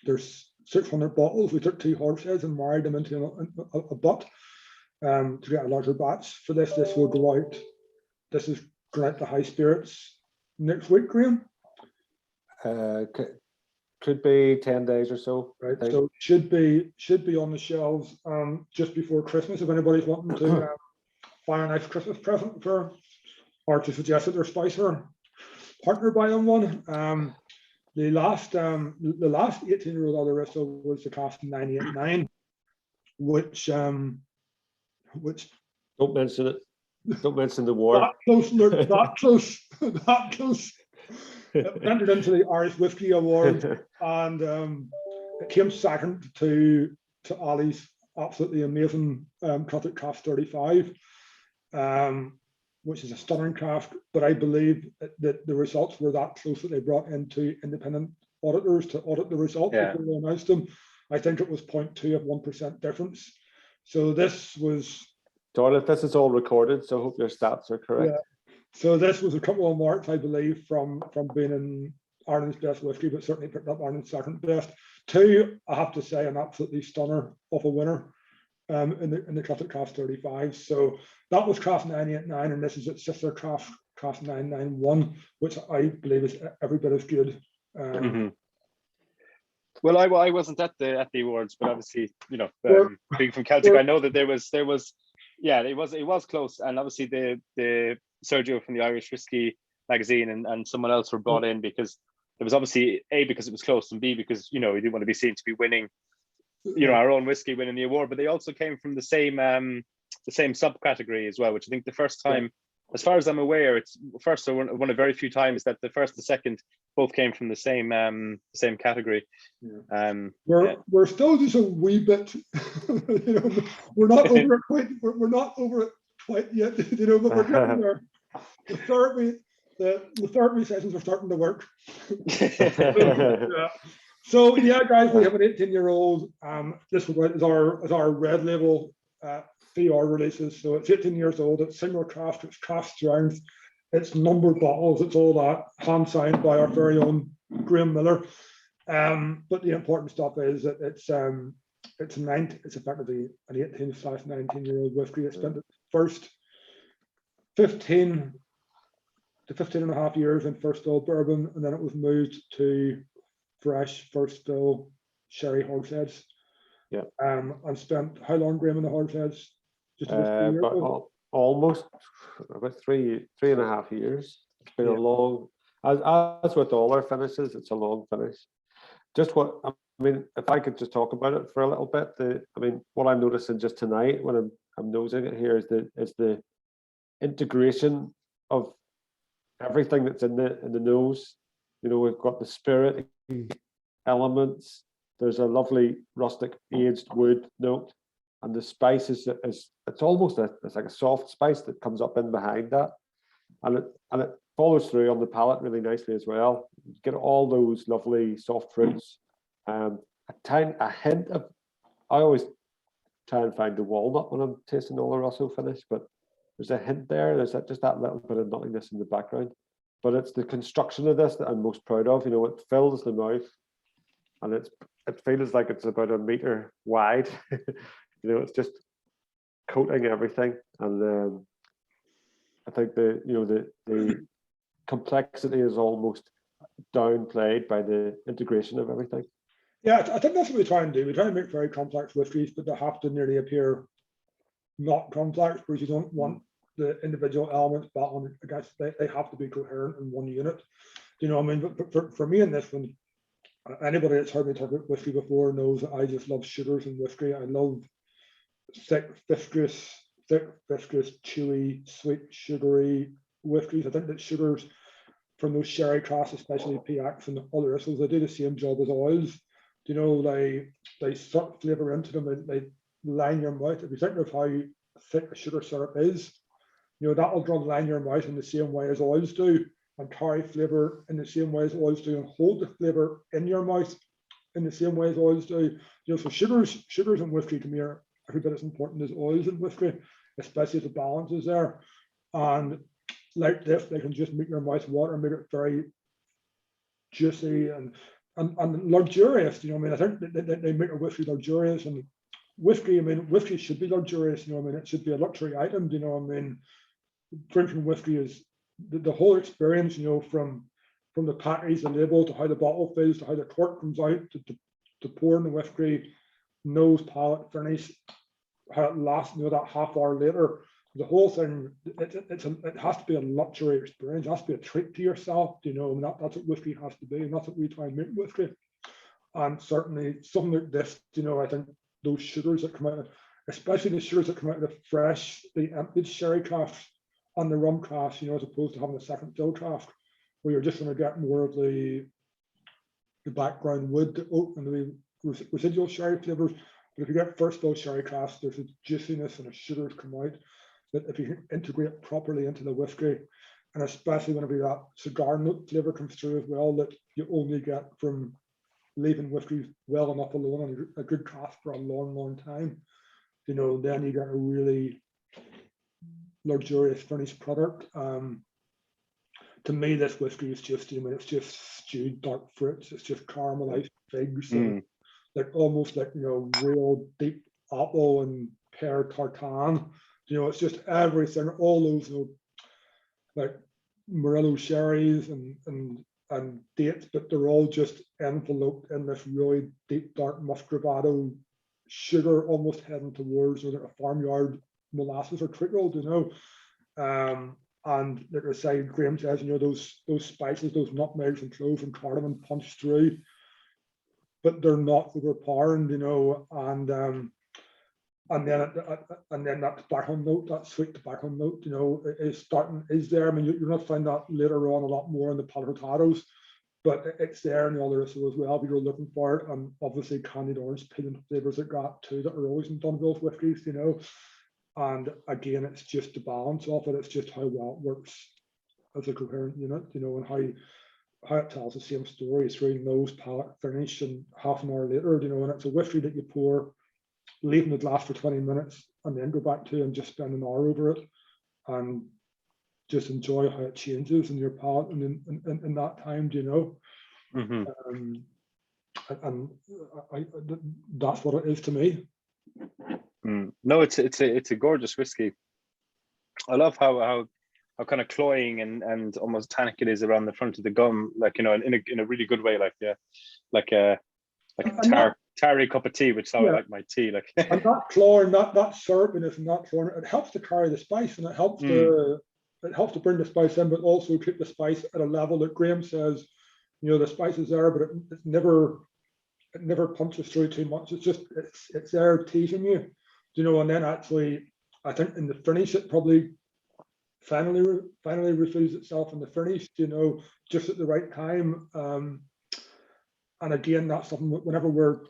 There's 600 bottles. We took 2 hogsheads and married them into a butt to get a larger batch. For this will go out. This is going out to high spirits next week, Graham. Could be 10 days or so. Right. So should be on the shelves just before Christmas, if anybody's wanting to buy a nice Christmas present for, or to suggest that their spouse or partner buy them one. The last 18-year-old Oloroso was the Craft 989, which don't mention it. Don't mention the war. That close, Luke, that close. It entered into the Irish Whiskey Award, and it came second to Ali's absolutely amazing Celtic Craft 35, which is a stunning craft. But I believe that the results were that close that they brought in 2 independent auditors to audit the results before they announced them. I think it was 0.2 of 1% difference. So this was. Darla, this is all recorded, so I hope your stats are correct. Yeah. So this was a couple of marks, I believe, from being in Ireland's best whiskey, but certainly picked up Ireland's second best. 2, I have to say, an absolutely stunner of a winner in the Celtic Craft 35. So that was Craft 989, and this is its sister Craft 991, which I believe is every bit as good. Well, I wasn't at the awards, but obviously, We're, being from Celtic, we're, I know that there was, yeah, it was close, and obviously the Sergio from the Irish Whiskey magazine and someone else were brought in because it was obviously A, because it was close, and B, because we didn't want to be seen to be winning, our own whiskey winning the award, but they also came from the same subcategory as well, which I think the first time, as far as I'm aware, it's first or one of very few times that the first and second both came from the same category. we're still just a wee bit, we're not over it quite. We're not over it quite yet, but we're getting there. The therapy sessions are starting to work. So yeah, guys, we have an 18-year-old. This is our red label PR releases. So it's 18 years old. It's single craft. It's craft strength. It's numbered bottles. It's all that, hand signed by our very own Graham Miller. But the important stuff is that it's effectively an 18/19-year-old whiskey. It spent the first 15 to 15 and a half years in first fill bourbon, and then it was moved to fresh first fill sherry hogsheads. Yeah. I've spent how long, Graham, in the hogsheads? Just but almost about three and a half years. It's been a long, as with all our finishes, it's a long finish. Just what I mean, if I could just talk about it for a little bit, what I'm noticing just tonight when I'm nosing it here is the integration of everything that's in the nose. We've got the spirit elements. There's a lovely rustic aged wood note, and the spice is it's almost it's like a soft spice that comes up in behind that, and it follows through on the palate really nicely as well. You get all those lovely soft fruits. A hint of, I always try and find the walnut when I'm tasting Oloroso finish, but there's a hint there. There's just that little bit of nuttiness in the background. But it's the construction of this that I'm most proud of. It fills the mouth, and it feels like it's about a meter wide. It's just coating everything, and I think the complexity is almost downplayed by the integration of everything. Yeah, I think that's what we try and do. We try and make very complex whiskies, but they have to nearly appear not complex, because you don't want the individual elements battling against. They have to be coherent in one unit. But for me in this one, anybody that's heard me talk about whiskey before knows that I just love sugars in whiskey. I love thick, viscous, chewy, sweet, sugary whiskies. I think that sugars from those sherry crafts, especially PX and other isles, they do the same job as oils. They suck flavor into them. They line your mouth. If you think of how thick a sugar syrup is, that'll draw line your mouth in the same way as oils do, and carry flavor in the same way as oils do, and hold the flavor in your mouth in the same way as oils do. So sugars in whiskey to me are every bit as important as oils in whiskey, especially if the balance is there. And like this, they can just make your mouth water, make it very juicy and luxurious. I think they make a whiskey luxurious, and whiskey should be luxurious. It should be a luxury item. Drinking whiskey is the whole experience. From the package, the label, to how the bottle feels, to how the cork comes out, to pouring the whiskey, nose, palate, finish, how it lasts. That half hour later. The whole thing, it has to be a luxury experience. It has to be a treat to yourself, that's what whiskey has to be, and that's what we try and make whiskey. And certainly something like this, I think those sugars that come out, especially the sugars that come out of the emptied sherry craft and the rum craft, as opposed to having a second fill craft, where you're just going to get more of the background wood, the oak, and the residual sherry flavors. But if you get first fill sherry crafts, there's a juiciness and a sugars come out that if you can integrate properly into the whiskey, and especially whenever that cigar note flavor comes through as well, that you only get from leaving whiskey well enough alone and a good craft for a long, long time, then you get a really luxurious finished product. To me, this whiskey is just, it's just stewed dark fruits. It's just caramelized figs, and almost like real deep apple and pear tartan. It's just everything, all those like Morello sherries and and dates, but they're all just enveloped in this really deep, dark muscovado sugar, almost heading towards a farmyard molasses or treacle, you know. And like I say, Graham says, you know, those spices, those nutmegs and cloves and cardamom punch through, but they're not overpowering, you know. And then that tobacco note, that sweet tobacco note, you know, is there. I mean, you're not find that later on a lot more in the palatados, but it's there in the other as well if you're looking for it. And obviously candied orange peel and flavors it got too that are always in Dunville's whiskies, you know. And again, it's just the balance of it. It's just how well it works as a coherent unit, you know, and how it tells the same story through nose, palate, finish, and half an hour later, you know. And it's a whiskey that you pour, leave in the glass for 20 minutes, and then go back to and just spend an hour over it, and just enjoy how it changes in your palate and in that time, you know. Mm-hmm. And that's what it is to me. No, it's a gorgeous whiskey. I love how kind of cloying and almost tannic it is around the front of the gum, like, you know, in a really good way, like, yeah, like a tarry cup of tea, which is how I like my tea, like. And that cloying, that syrupiness and that cloying, it helps to carry the spice, and it helps to bring the spice in, but also keep the spice at a level that Graham says, you know, the spice is there, but it never punches through too much. It's just it's there teasing you, you know. And then actually, I think in the finish, it probably finally reveals itself in the finish, you know, just at the right time. And again, that's something whenever we're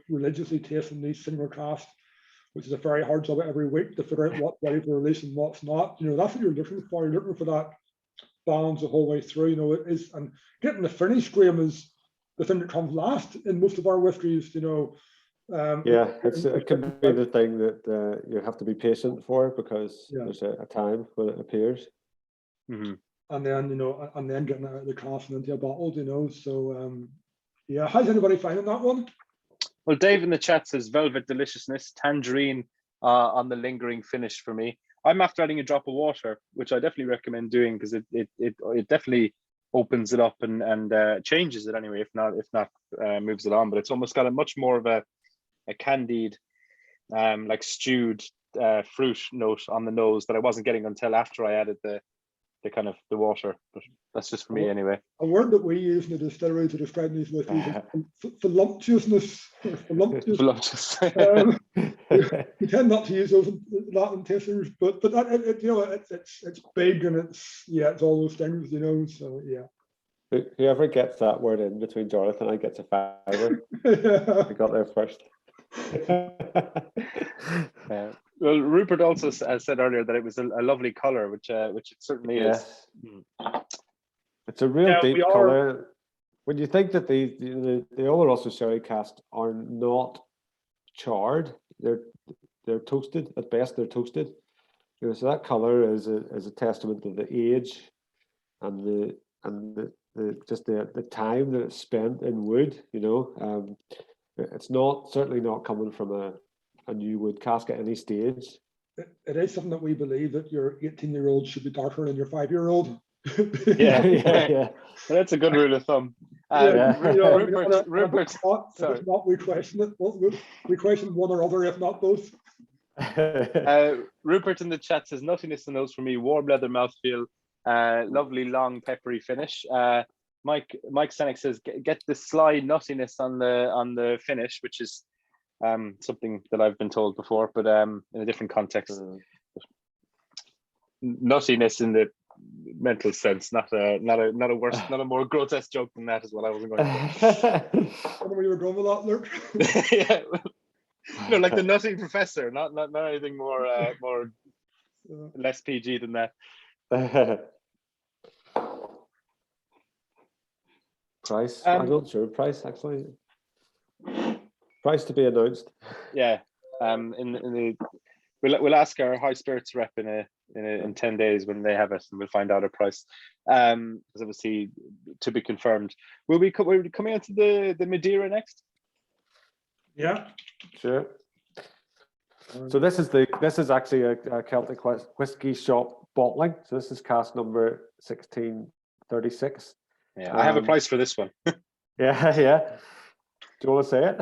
religiously tasting these single cask, which is a very hard job every week to figure out what's ready for release and what's not. You know, that's what you're looking for. You're looking for that balance the whole way through. You know, it is, and getting the finish, Graham, is the thing that comes last in most of our whiskies, you know. Yeah, it can be the thing that you have to be patient for, because there's a time when it appears. Mm-hmm. And then, you know, and then getting it out of the cask and into a bottle, you know. So yeah, how's anybody finding that one? Well, Dave in the chat says velvet deliciousness, tangerine on the lingering finish for me. I'm after adding a drop of water, which I definitely recommend doing, because it definitely opens it up and changes it anyway. If not moves it on. But it's almost got a much more of a candied, like stewed fruit note on the nose that I wasn't getting until after I added the kind of the water. But that's just for me anyway. A word that we use in the distillery to describe these whiskeys is voluptuousness. Voluptuous. We tend not to use those in Latin tasters, but that, you know, it's big, and it's all those things, you know. So yeah. Whoever gets that word in between Jonathan and I gets a fiver. I got there first. Well, Rupert also said earlier that it was a lovely color, which it certainly is. It's a real deep color. When you think that the Oloroso sherry cask are not charred, they're toasted at best. They're toasted. You know, so that color is a testament to the age and the time that it's spent in wood. You know, it's certainly not coming from a new wood cask at any stage. It is something that we believe that your 18-year-old should be darker than your 5-year-old. Yeah. That's a good rule of thumb. Rupert, sorry. If not, we question it. We question one or other, if not both. Rupert in the chat says nuttiness in those for me, warm leather mouthfeel, lovely long peppery finish. Mike Senek says get the sly nuttiness on the finish, which is something that I've been told before, but in a different context. Nuttiness in the mental sense, not a worse, not a more grotesque joke than that is what I wasn't going to. I don't know where you were going with that, Luke. Yeah, you know, like the nutting professor, not anything more less PG than that. Price? I'm not sure. Price, actually. Price to be announced. Yeah. We'll ask our high spirits rep in 10 days when they have it, and we'll find out a price. Because obviously to be confirmed. Will we be coming on to the Madeira next? Yeah. Sure. So this is actually a Celtic whiskey shop bottling. So this is cask number 16 36. Yeah, I have a price for this one. Yeah, yeah. Do you want to say it?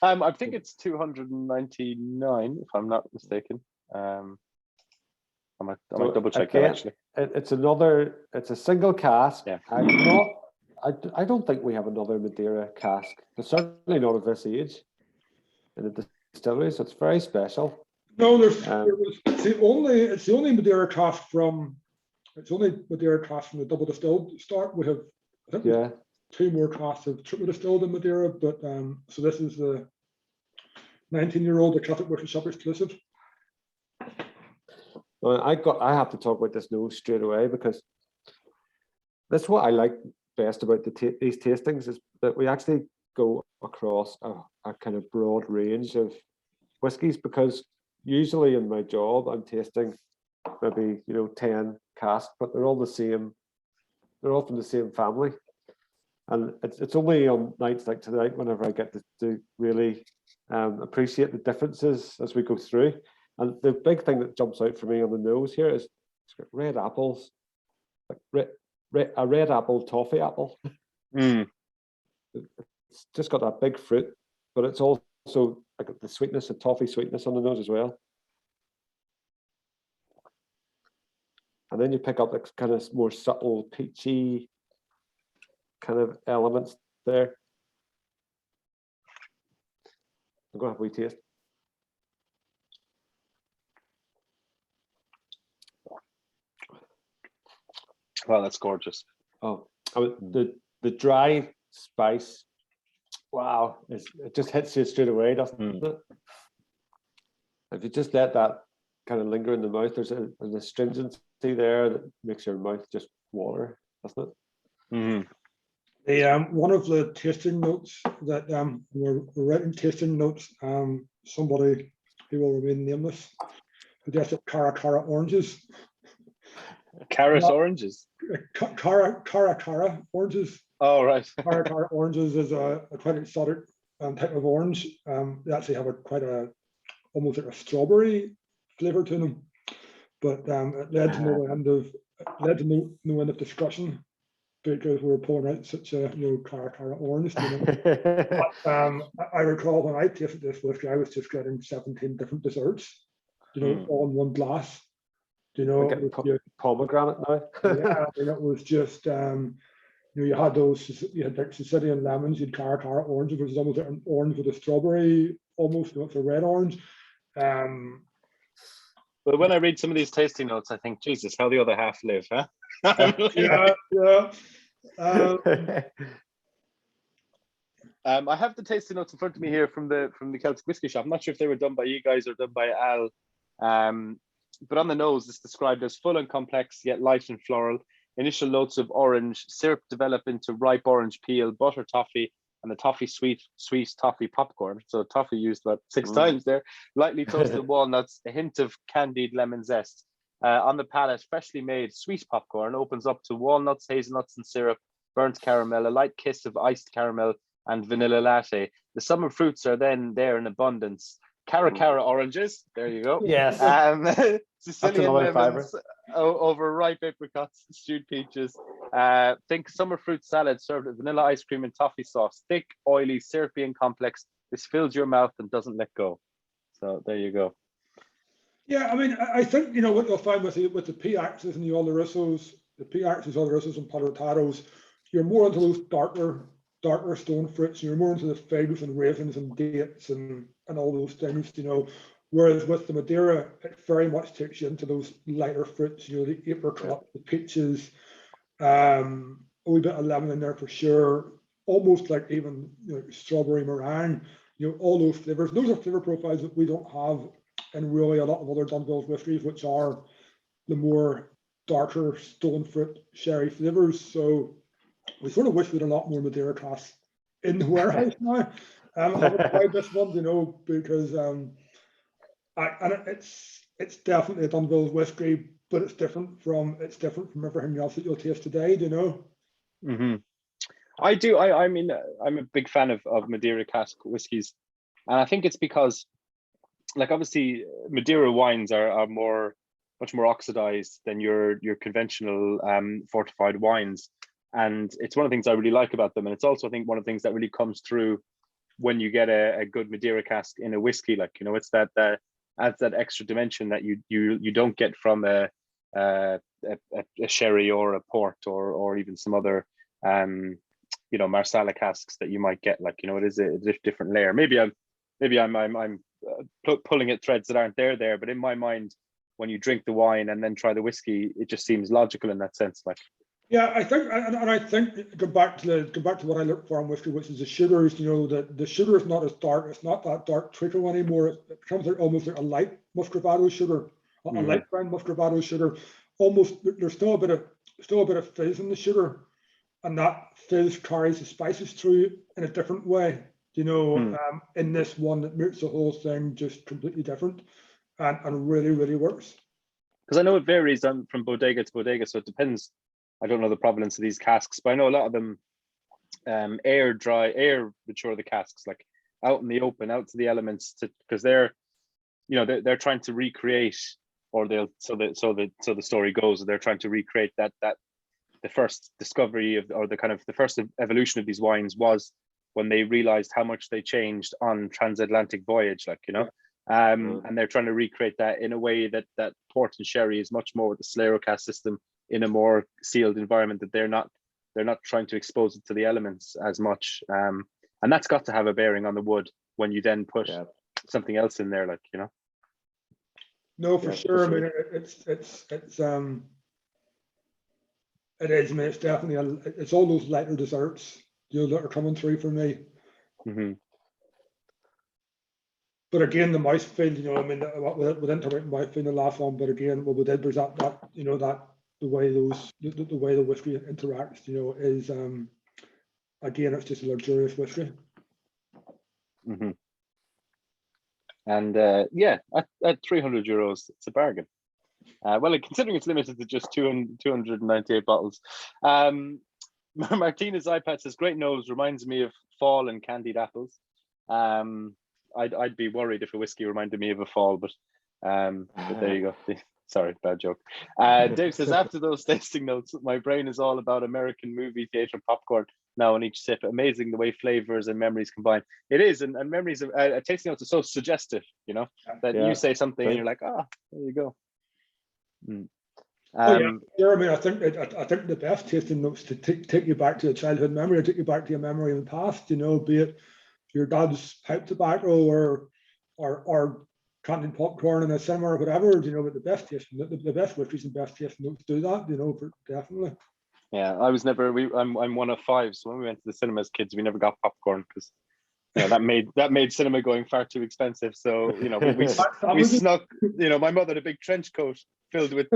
I think it's 299, if I'm not mistaken. I might double check that actually. It's a single cask. Yeah. I don't think we have another Madeira cask. But certainly not at this age in the distillery, so it's very special. No, it's the only Madeira cask from the double distilled start. We have, I think, Yeah. 2 more casks of triple distilled in Madeira, but so this is the 19-year-old, the Celtic Whisky Shop exclusive. Well, I have to talk about this nose straight away, because that's what I like best about these tastings, is that we actually go across a kind of broad range of whiskies, because usually in my job I'm tasting maybe 10 casks, but they're all the same. They're all from the same family, and it's only on nights like tonight whenever I get to really appreciate the differences as we go through. And the big thing that jumps out for me on the nose here is it's got red apples, like a red apple toffee apple. Mm. It's just got that big fruit, but it's also like the sweetness, the toffee sweetness on the nose as well. And then you pick up the kind of more subtle peachy kind of elements there. I'm going to have a wee taste. Wow, that's gorgeous. Oh, the dry spice, wow, it just hits you straight away, doesn't it? If you just let that kind of linger in the mouth, there's an astringency there that makes your mouth just water, doesn't it? Mm-hmm. One of the tasting notes that we're writing tasting notes, somebody who will remain nameless suggested Cara oranges. Carrot oranges. Cara oranges. Oh, right. Cara oranges is a quite exotic type of orange. They actually have almost like a strawberry flavor to them, but it led to no end of discussion, because we were pulling out such a Cara orange. But, I recall when I tasted this whiskey, I was just getting 17 different desserts, all in one glass. Pomegranate now. Yeah, and it was just you had like Sicilian lemons, you had Cara orange, which is almost like an orange with a strawberry, almost it's a red orange. But when I read some of these tasting notes, I think, Jesus, how the other half live, huh? Yeah. I have the tasting notes in front of me here from the Celtic Whisky Shop. I'm not sure if they were done by you guys or done by Al. But on the nose, it's described as full and complex, yet light and floral. Initial notes of orange, syrup develop into ripe orange peel, butter toffee, and the toffee sweet toffee popcorn. So toffee used about 6 times there. Lightly toasted walnuts, a hint of candied lemon zest. On the palate, freshly made sweet popcorn opens up to walnuts, hazelnuts, and syrup, burnt caramel, a light kiss of iced caramel, and vanilla latte. The summer fruits are then there in abundance. Cara oranges, there you go. Yes. Sicilian lemons over ripe apricots, stewed peaches. Think summer fruit salad served with vanilla ice cream and toffee sauce. Thick, oily, syrupy, and complex. This fills your mouth and doesn't let go. So there you go. Yeah, I mean, I think what you'll find with the P-axis and the Olorosos, and Padotados, you're more into those darker stone fruits. You're more into the figs and raisins and dates and all those things, Whereas with the Madeira, it very much takes you into those lighter fruits, the apricot, the peaches, a wee bit of lemon in there for sure, almost like even strawberry meringue, all those flavors. Those are flavor profiles that we don't have in really a lot of other Dunville whiskies, which are the more darker stone fruit sherry flavors. So we sort of wish we had a lot more Madeira casks in the warehouse now. I haven't tried this one, because it's definitely a Dunville whiskey, but it's different from everything else that you'll taste today. Mm-hmm. I do. I mean, I'm a big fan of Madeira cask whiskies, and I think it's because, like, obviously Madeira wines are more much more oxidized than your conventional fortified wines. And it's one of the things I really like about them. And it's also, I think, one of the things that really comes through when you get a good Madeira cask in a whiskey. Like, you know, it's that adds that extra dimension that you don't get from a sherry or a port or even some other you know, Marsala casks that you might get. Like, you know, it is a different layer. Maybe I'm pulling at threads that aren't there, but in my mind, when you drink the wine and then try the whiskey, it just seems logical in that sense. Like, yeah, I think, and I think go back to what I look for in whiskey, which is the sugars. You know, the sugar is not as dark. It's not that dark treacle anymore. It becomes almost like a light muscovado sugar, a light brown muscovado sugar. Almost, there's still a bit of fizz in the sugar, and that fizz carries the spices through in a different way. You know, in this one that makes the whole thing just completely different, and really works. because I know it varies from bodega to bodega, so it depends. I don't know the provenance of these casks, but I know a lot of them air mature the casks, like out in the open, out to the elements, because they're, you know, they're trying to recreate, or so the story goes, they're trying to recreate that the first discovery of, or the first evolution of these wines was when they realized how much they changed on transatlantic voyage, like, you know. And they're trying to recreate that in a way that port and sherry is much more with the Solero cask system, in a more sealed environment, that they're not trying to expose it to the elements as much. And that's got to have a bearing on the wood when you then put something else in there, like, you know. No, for sure. I mean, it is. I mean, it's definitely it's all those lighter desserts, you know, that are coming through for me. But again, the mouthfeel, you know, I mean, we didn't talk about mouthfeel in the last one, but again, what we did was that you know, that the way the whiskey interacts, you know, is again, it's just a luxurious whiskey. And yeah, at 300 euros, it's a bargain. Well, considering it's limited to just 298 bottles. Martina's iPad says, great nose, reminds me of fall and candied apples. I'd be worried if a whiskey reminded me of a fall, but there you go. Sorry, bad joke. Dave says, after those tasting notes, my brain is all about American movie theater popcorn now on each sip. Amazing the way flavors and memories combine. It is, and memories of tasting notes are so suggestive, you know, that you say something and you're like, there you go. Oh yeah, I mean, I think the best tasting notes to take you back to a childhood memory, or take you back to a memory in the past, you know, be it your dad's pipe tobacco or canteen popcorn in a cinema or whatever, you know. But the best tasting, the best whiskeys and best tasting notes do that, you know, definitely. Yeah, I was never. I'm one of five, so when we went to the cinema as kids, we never got popcorn because, you know, that made cinema going far too expensive. So, you know, we snuck. You know, my mother had a big trench coat filled with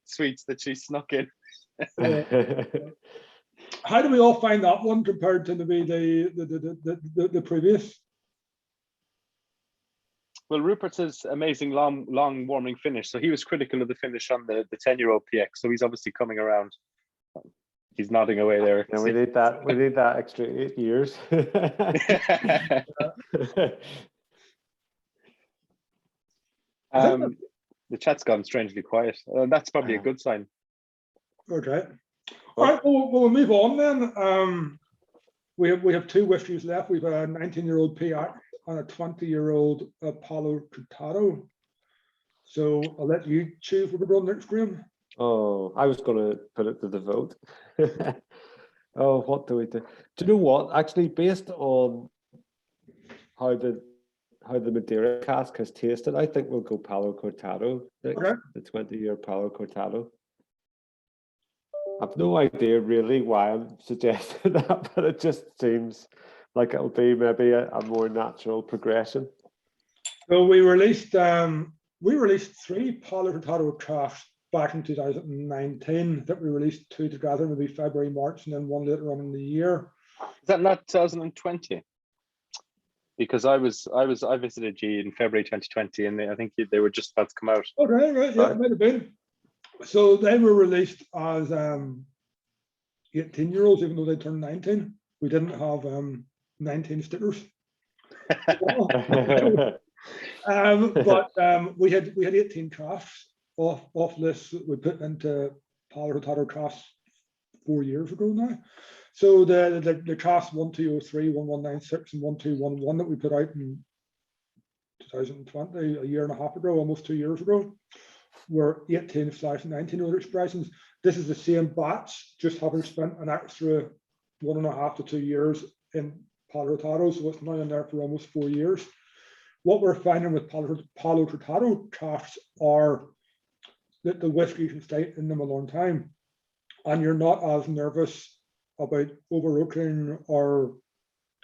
sweets that she snuck in. How do we all find that one compared to maybe the previous? Well, Rupert says amazing long warming finish. So he was critical of the finish on the 10-year-old PX. So he's obviously coming around. He's nodding away there. Yeah, we need that extra 8 years. The chat's gone strangely quiet. That's probably a good sign. Okay. All right. Well, we'll move on then. We have two whiskies left. We've a 19-year-old PX and a 20-year-old Palo Cortado. So I'll let you choose what we're going next, Graham. Oh, I was going to put it to the vote. Oh, what do we do? Do you know what? Actually, based on how the Madeira cask has tasted, I think we'll go Palo Cortado next. Okay. The 20-year Palo Cortado. I've no idea really why I'm suggesting that, but it just seems like it'll be maybe a more natural progression. So we released 3 Palo Cortado casks back in 2019. That we released 2 together, maybe February, March, and then 1 later on in the year. Is that not 2020? Because I visited you in February 2020, and I think they were just about to come out. Okay, right, yeah, it might have been. So they were released as 18-year-olds, even though they turned 19. We didn't have 19 stickers. But we had 18 crafts, off lists that we put into Palo Hurtado casks 4 years ago now. So the casks 1203, 1196, and 1211 that we put out in 2020, a year and a half ago, almost 2 years ago, were 18/19 odor expressions. This is the same batch, just having spent an extra 1.5 to 2 years in Palo Hurtado, so it's now in there for almost 4 years. What we're finding with Palo Hurtado casks are that the whiskey can stay in them a long time, and you're not as nervous about over oaking or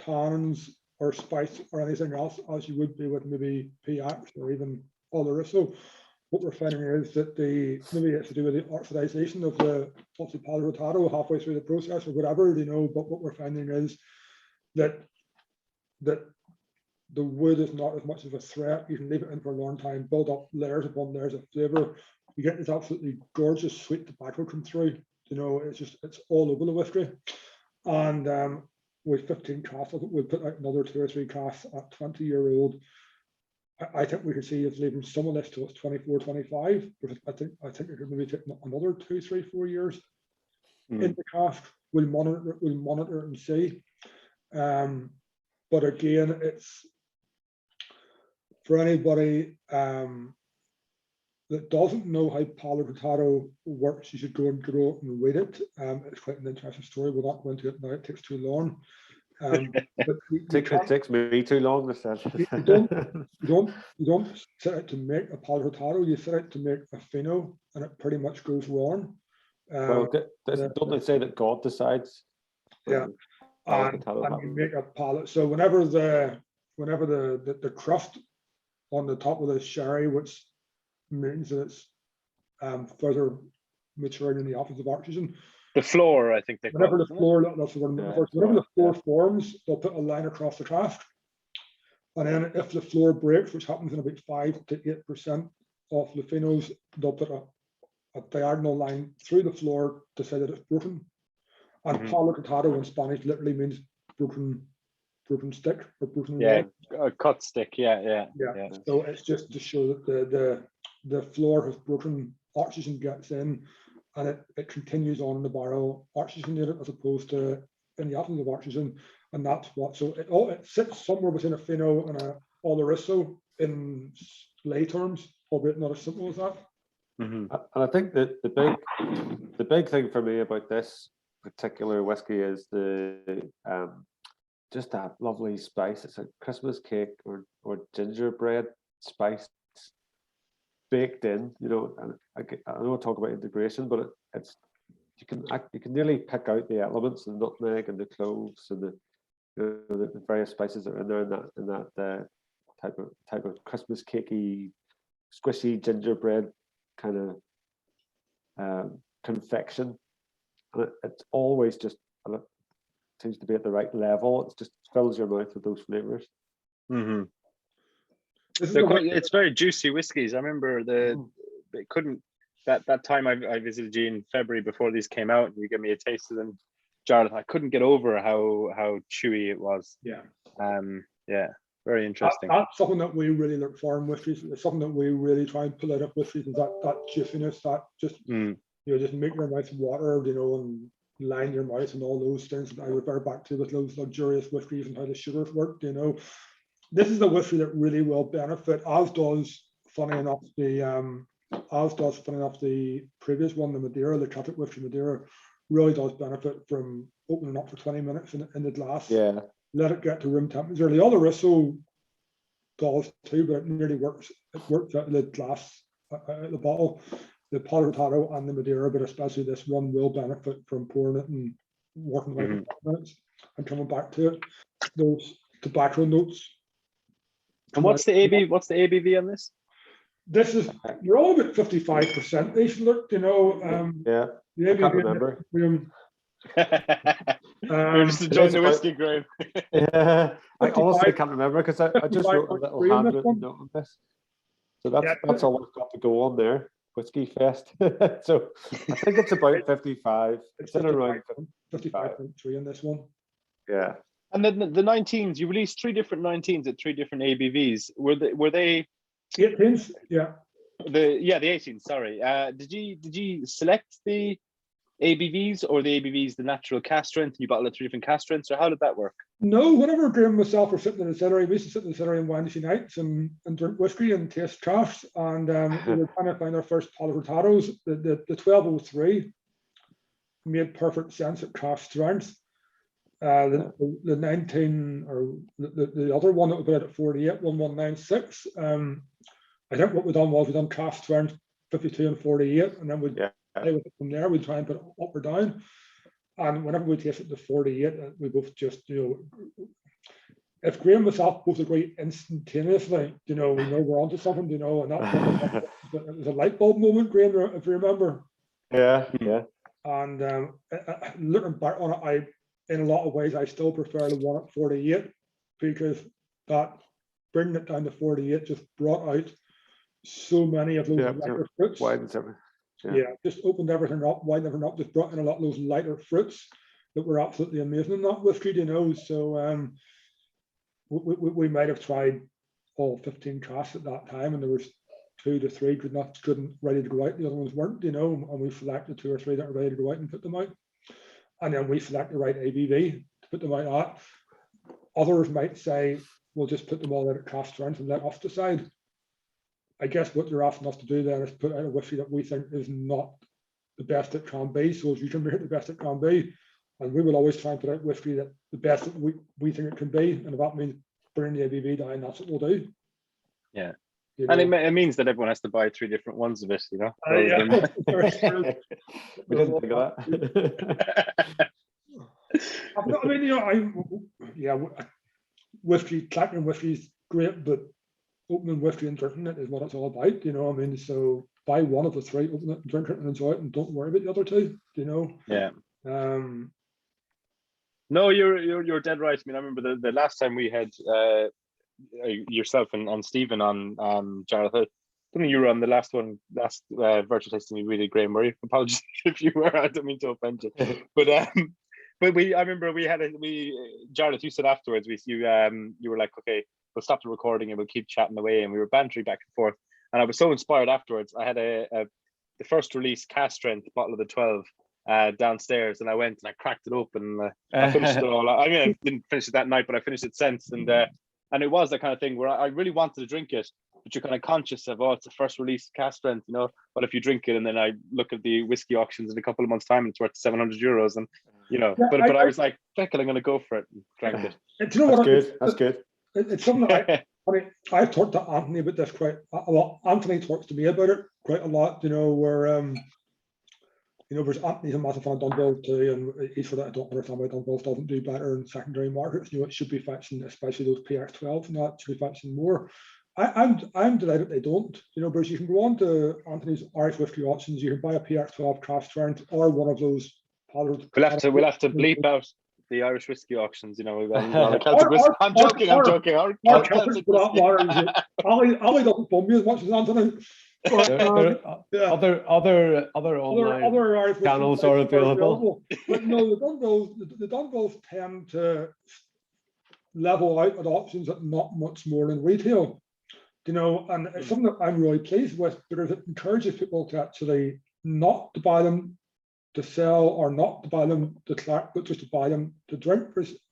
tannins or spice or anything else as you would be with maybe PX or even Oloroso. What we're finding is that maybe it's to do with the oxidization of the Palo Hurtado halfway through the process or whatever, but what we're finding is that the wood is not as much of a threat. You can leave it in for a long time, build up layers upon layers of flavor. You get this absolutely gorgeous sweet tobacco come through. It's all over the whiskey. And with 15 casks, we'll put out another 2 or 3 casks at 20-year-old. I think we could see us leaving some of this to us 24, 25, because I think it could maybe take another 2, 3, 4 years in the cask. We'll monitor it and see. But again, it's for anybody that doesn't know how Palo Hurtado works, you should go and read it. It's quite an interesting story. We're not going to it now, it takes too long. But it takes me too long to say. You don't set out to make a Palo Hurtado, you set out to make a Fino, and it pretty much goes wrong. Well, don't they say that God decides? Yeah, and you make a palate. So whenever the crust on the top of the sherry, which means that it's further maturing in the office of oxygen. The floor, I think they call whenever it. The floor, that's the word. Yeah, whenever the floor forms, they'll put a line across the cask. And then if the floor breaks, which happens in about 5 to 8% of the Finos, they'll put a diagonal line through the floor to say that it's broken. And Palo Hurtado in Spanish literally means broken stick or broken wall. A cut stick, yeah. So it's just to show that the floor has broken, oxygen gets in, and it continues on in the barrel, oxygenated as opposed to in the absence of oxygen, and that's what. So it sits somewhere between a Fino and a Oloroso in lay terms, albeit not as simple as that. And I think that the big thing for me about this particular whiskey is the just that lovely spice. It's a Christmas cake or gingerbread spice baked in, and I don't want to talk about integration, but it's you can nearly pick out the elements, the nutmeg and the cloves and the various spices that are in there in that type of Christmas cakey, squishy gingerbread kind of confection, and it's always just seems to be at the right level. It just fills your mouth with those flavors. It's very juicy whiskies. I remember that time I visited you in February before these came out, and you gave me a taste of them, Jarlath. I couldn't get over how chewy it was. Very interesting. That's something that we really look for in whiskeys. It's something that we really try and pull out of whiskeys, is that juiciness, that just just make your mouth water, and line your mouth and all those things that I refer back to with those luxurious whiskeys and how the sugars work. This is a whiskey that really will benefit, as does funny enough the previous one, the Madeira, the Celtic whiskey Madeira, really does benefit from opening up for 20 minutes in the glass. Yeah. Let it get to room temperature. The other Oloroso does too, but it nearly works. It works out of the glass, out of the bottle. The Palo Hurtado and the Madeira, but especially this one, will benefit from pouring it and working away for 20 minutes and coming back to it. Those tobacco notes. And what's the ABV on this? This is, you're all about 55%. They should look, I can't remember. You're just enjoying the whiskey, Graham. Yeah, I honestly can't remember because I just wrote a little handwritten note on this. So that's all I've got to go on there. Whiskey Fest. So I think it's about 55. It's in around 55.3 in this one. Yeah. And then the 19s, you released 3 different 19s at 3 different ABVs. Were they 18s? Yeah. The 18. Sorry. Did you select the ABVs or the ABVs the natural cask strength? You bottle at 3 different cask strengths, or how did that work? No, whenever Graham and myself were sitting in the distillery, we used to sit in the distillery on Wednesday nights and drink whiskey and taste crafts. And we were trying to find our first pallet hurtados. The 1203 made perfect sense at craft strength. The 19 or the other one that was about at 48, 1196. I think what we done was we done craft strength 52 and 48, and then we'd play with it from there. We'd try and put it up or down. And whenever we tasted the 48, we both just, if Graham and myself both agree instantaneously, we know we're onto something, and that it was a light bulb moment, Graham, if you remember. Yeah. And looking back on it, in a lot of ways, I still prefer the one at 48, because that bringing it down to 48 just brought out so many of those lighter fruits. Widens everything. Yeah, just opened everything up, widened everything up, just brought in a lot of those lighter fruits that were absolutely amazing in that whiskey, So we might have tried all 15 casks at that time, and there was 2 to 3 couldn't ready to go out. The other ones weren't, and we selected 2 or 3 that were ready to go out and put them out. And then we select the right ABV to put them out at. Others might say, we'll just put them all out at cask strength and let us decide. I guess what you're asking us to do then is put out a whiskey that we think is not the best it can be. So if you can make it the best it can be, and we will always try and put out whiskey that the best that we think it can be, and if that means bringing the ABV down, that's what we'll do. Yeah. And it means that everyone has to buy 3 different ones of it, Yeah. We didn't think of that. Whiskey, clacking whiskey is great, but opening whiskey and drinking it is what it's all about, So buy one of the 3, open it and drink it and enjoy it, and don't worry about the other 2, Yeah. No, you're dead right. I remember the last time we had yourself and Stephen on Jareth. I think you were on the last virtual tasting we did, Graham. Were you? Apologies if you were. I don't mean to offend you, but I remember Jareth, you said afterwards, you were like, okay, we'll stop the recording and we'll keep chatting away, and we were bantering back and forth. And I was so inspired afterwards. I had the first release cask strength bottle of the 12 downstairs, and I went and I cracked it open. I finished it all. I didn't finish it that night, but I finished it since. And it was that kind of thing where I really wanted to drink it, but you're kind of conscious of, it's a first release cask strength, But if you drink it, and then I look at the whiskey auctions in a couple of months' time, and it's worth €700, and but I was like, "Feck, I'm going to go for it," and drank it. That's good. It's something that I've talked to Anthony about this quite a lot. Anthony talks to me about it quite a lot. Where there's Anthony's a massive fan of Dunville too, and he's sort of, I don't understand why Dunville doesn't do better in secondary markets. It should be fetching, especially those PX12s, and that should be fetching more. I'm delighted they don't. Because you can go on to Anthony's Irish whiskey auctions, you can buy a PX12 cask strength or one of those. We'll have to bleep out the Irish whiskey auctions. I'm joking. Ali doesn't bum me as much as Anthony. Other Irish channels are available. But no, the Dunvilles tend to level out at auctions at not much more than retail. And it's something that I'm really pleased with, because it encourages people to actually not to buy them to sell, or not to buy them to collect, but just to buy them to drink.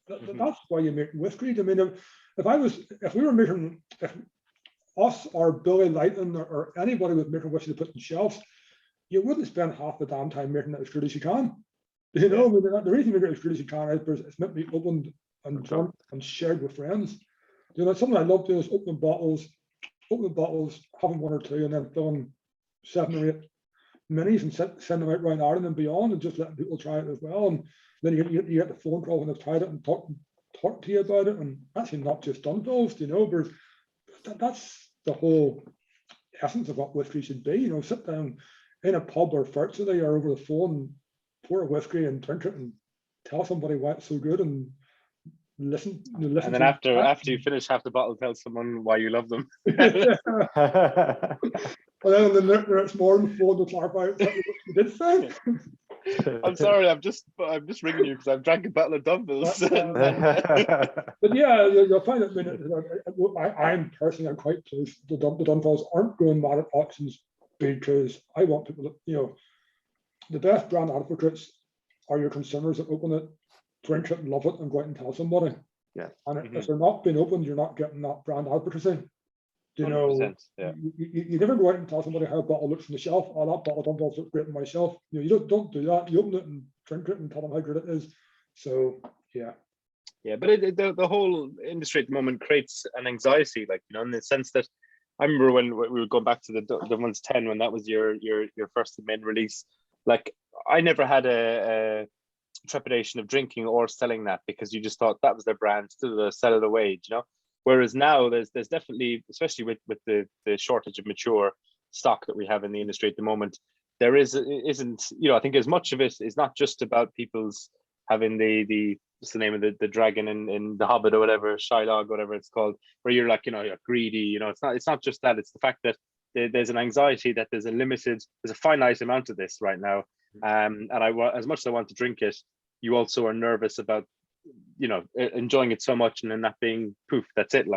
That's why you make whiskey. If us or Billy Lighton or anybody was making whiskey to put in shelves, you wouldn't spend half the damn time making it as good as you can. The reason you make it as good as you can is because it's meant to be opened and drunk and shared with friends. Something I love doing is opening bottles, having 1 or 2, and then filling 7 or 8 minis and send them out around Ireland and beyond, and just letting people try it as well. And then you get the phone call when they've tried it and talk to you about it. And actually not just Dunvilles, but that's the whole essence of what whiskey should be. Sit down in a pub or virtually or over the phone, pour a whiskey and drink it, and tell somebody why it's so good, and listen. And then after you finish half the bottle, tell someone why you love them. Well, then the next morning, phone to clarify what you did say. I'm sorry, I'm just ringing you because I've drank a bottle of Dunvilles. But yeah, you'll find that I'm personally I'm quite pleased the Dunvilles aren't going mad at auctions, because I want people to, the best brand advocates are your consumers that open it, drink it, love it, and go out and tell somebody. Yeah. And if they're not being opened, you're not getting that brand advocacy. You never go out and tell somebody how a bottle looks from the shelf. Oh, that bottle of Dunville looks great on my shelf. You don't do that. You open it and drink it and tell them how good it is. So yeah. Yeah, but the whole industry at the moment creates an anxiety, in the sense that I remember when we were going back to the Dunville's 10, when that was your first main release. Like, I never had a trepidation of drinking or selling that, because you just thought that was their brand, to sell it away, Whereas now there's definitely, especially with the shortage of mature stock that we have in the industry at the moment, there isn't, I think as much of it is not just about people's having what's the name of the dragon in The Hobbit or whatever, Shylog, whatever it's called, where you're like, you're greedy, it's not just that, it's the fact that there's an anxiety that there's a finite amount of this right now. And as much as I want to drink it, you also are nervous about, enjoying it so much and then that being poof, that's it,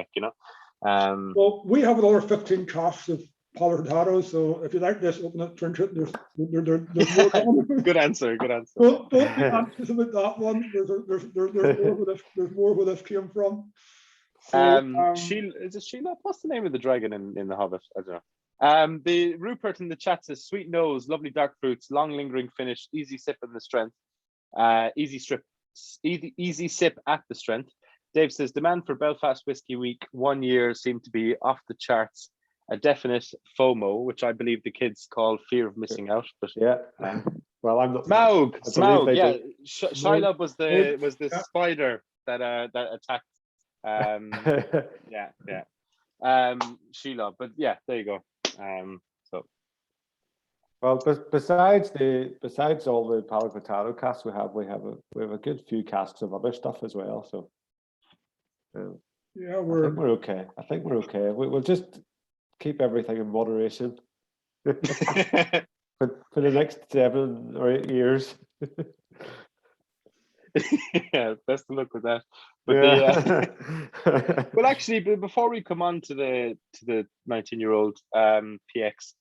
Well, we have another 15 casks of Pollard potatoes, so if you like this, open it, drink it. There's more coming. Good answer. Don't be anxious about that one. There's more where this came from. So, is it Sheila? What's the name of the dragon in The Hobbit? I don't know. The Rupert in the chat says sweet nose, lovely dark fruits, long lingering finish, easy sip in the strength, easy sip at the strength. Dave says demand for Belfast Whiskey Week 1 year seemed to be off the charts. A definite FOMO, which I believe the kids call fear of missing out. But yeah, well, I'm not. Smaug, yeah. Smaug. Shiloh was the spider that attacked. Sheila, but yeah, there you go. Well, besides all the Pollard potato casks we have a good few casks of other stuff as well. So yeah, I think we're okay. We'll just keep everything in moderation for the next 7 or 8 years. Yeah, best of luck with that. But well, actually, before we come on to the 19-year-old PX,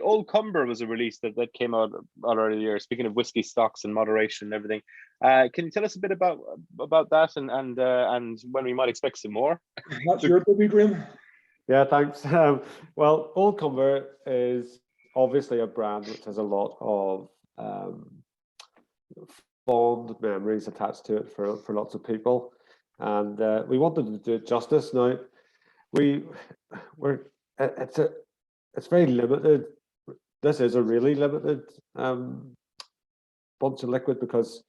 Old Cumber was a release that came out earlier. Speaking of whiskey stocks and moderation and everything, can you tell us a bit about that and when we might expect some more? That's your baby, Graham. Yeah, thanks. Well, Old Cumber is obviously a brand which has a lot of fond memories attached to it for lots of people, and we wanted to do it justice. Now, it's very limited. This is a really limited bunch of liquid, because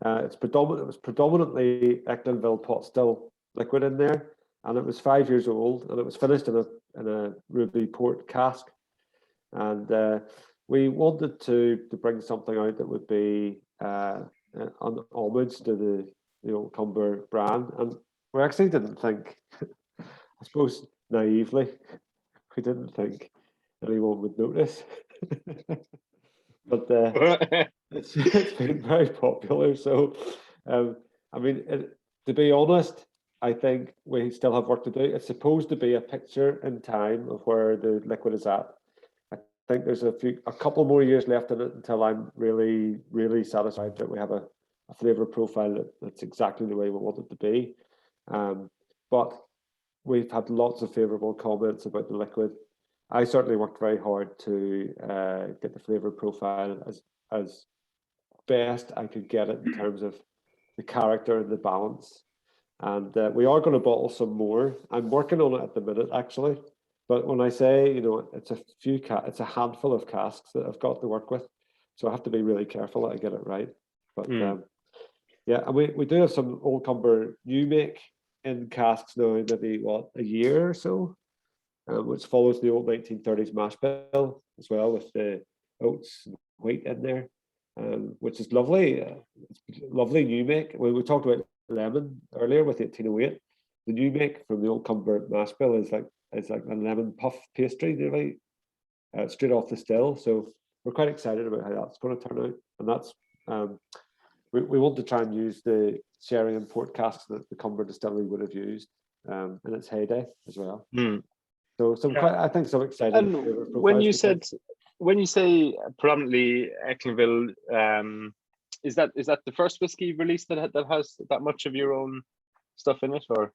it was predominantly Ecklandville pot still liquid in there, and it was 5 years old, and it was finished in a ruby port cask, and we wanted to bring something out that would be an homage to the Old Cumber brand, and we actually didn't think, I suppose naively, we didn't think anyone would notice. But it's been very popular. So, I mean, to be honest, I think we still have work to do. It's supposed to be a picture in time of where the liquid is at. I think there's a couple more years left in it until I'm really, really satisfied that we have a flavour profile that's exactly the way we want it to be. But we've had lots of favourable comments about the liquid. I certainly worked very hard to get the flavour profile as best I could get it in terms of the character and the balance. And we are going to bottle some more. I'm working on it at the minute, actually. But when I say, it's a handful of casks that I've got to work with. So I have to be really careful that I get it right. But yeah, and we do have some Old Cumber new make in casks now, maybe a year or so. Which follows the old 1930s mash bill as well, with the oats and wheat in there, which is lovely. It's lovely new make. We talked about lemon earlier with 1808. The new make from the Old Cumber mash bill is like a lemon puff pastry, really, straight off the still. So we're quite excited about how that's going to turn out, and that's we want to try and use the sherry and port casks that the Cumber distillery would have used in its heyday as well. So some quite, I think, some exciting. And when you say predominantly Ecklinville, is that the first whiskey release that has that much of your own stuff in it, or?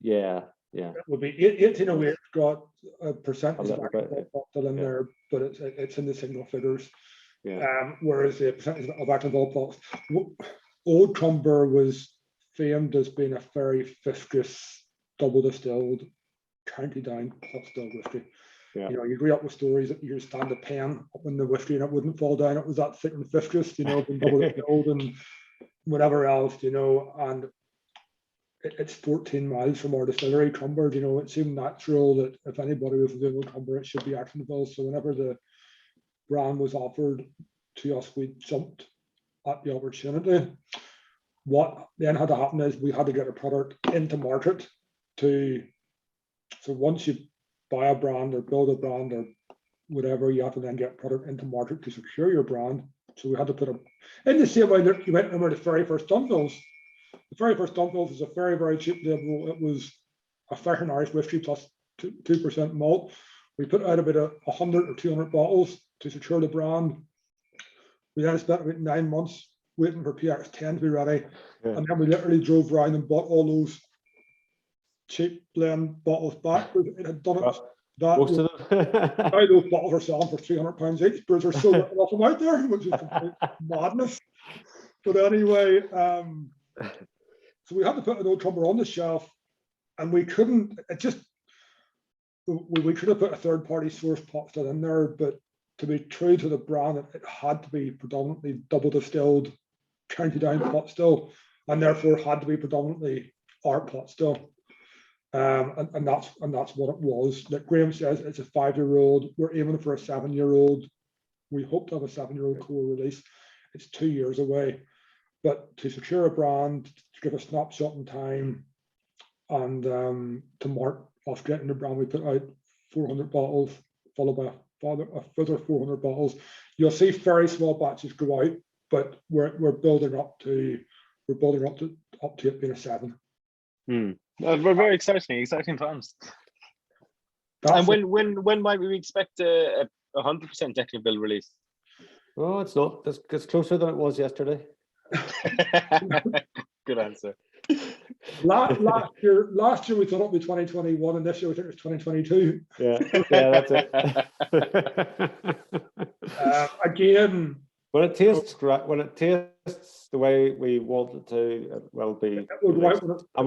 Yeah. It would be 1808 got a percentage of Ecklinville in there, but it's in the single figures. Whereas the percentage of Ecklinville plots, Old Cumber was famed as being a very viscous, double distilled, county down pot still whiskey. You know, you grew up with stories that you stand a pen up in the whiskey and it wouldn't fall down. It was that thick and viscous, you know, and double distilled and whatever else, you know. And it's 14 miles from our distillery, Cumber. You know, it seemed natural that if anybody was doing Cumber, it should be Ecklinville. So whenever the brand was offered to us, we jumped at the opportunity. What then had to happen is we had to get a product into market so once you buy a brand or build a brand or whatever, you have to then get product into market to secure your brand. So we had to put in the same way that you might remember the very first Dunvilles. The very first Dunvilles was a very, very cheap label. It was a Fashion Irish whiskey plus 2% malt. We put out about 100 or 200 bottles to secure the brand. We then spent about 9 months waiting for PX10 to be ready. And then we literally drove around and bought all those cheap blend bottles back. It had done it. Most of them. Now those bottles are selling for £300 each, but there's so little of them out there, which is complete madness. But anyway, so we had to put an Old Cumber on the shelf, and we couldn't. We could have put a third-party source pot still in there, but to be true to the brand, it had to be predominantly double distilled, county down pot still, and therefore had to be predominantly our pot still. And that's what it was. Like Graham says, it's a 5-year-old. We're aiming for a 7-year-old. We hope to have a 7-year-old core release. It's 2 years away. But to secure a brand, to give a snapshot in time, and to mark us getting the brand, we put out 400 bottles, followed by a further 400 bottles. You'll see very small batches go out, but we're building up to it being a 7. We're very exciting times. And when might we expect a 100% Ecklinville release? Oh, it's not. It's closer than it was yesterday. Good answer. Last year we thought it would be 2021, and this year we think it's 2022. Yeah, that's it. Again, when it tastes the way we want it to, it will be. We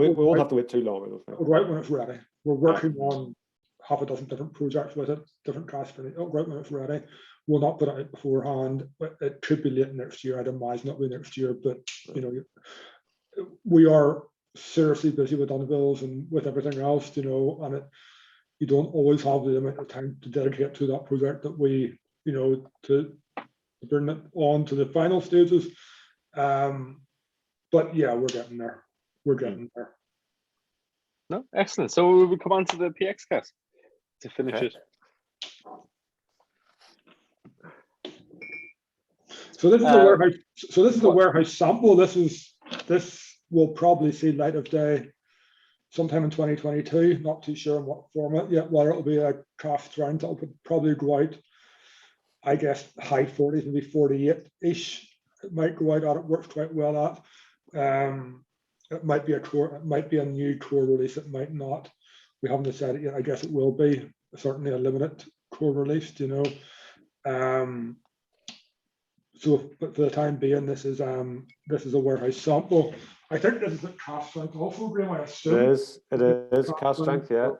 won't have to wait too long. Right when it's ready. We're working on half a dozen different projects with it, different cash for it. Right when it's ready. We'll not put it out beforehand. It could be late next year. I'd imagine it'll be next year, but you know, we are seriously busy with Dunvilles and with everything else, you know, and you don't always have the amount of time to dedicate to that project that we, you know, to bring it on to the final stages. But yeah, we're getting there. No, excellent. So we come on to the PX cast to finish it. So this is the warehouse. So this is the warehouse sample. This will probably see light of day sometime in 2022. Not too sure in what format yet. Whether it'll be a craft strength, it'll probably go out, I guess, high 40s, maybe 48-ish. It might go out at it. Works quite well at. It might be a core. It might be a new core release. It might not. We haven't decided yet. I guess it will be certainly a limited core release. You know. So, but for the time being, this is a warehouse sample. I think this is a cast strength also, Graham, I assume. It is cast strength, yeah.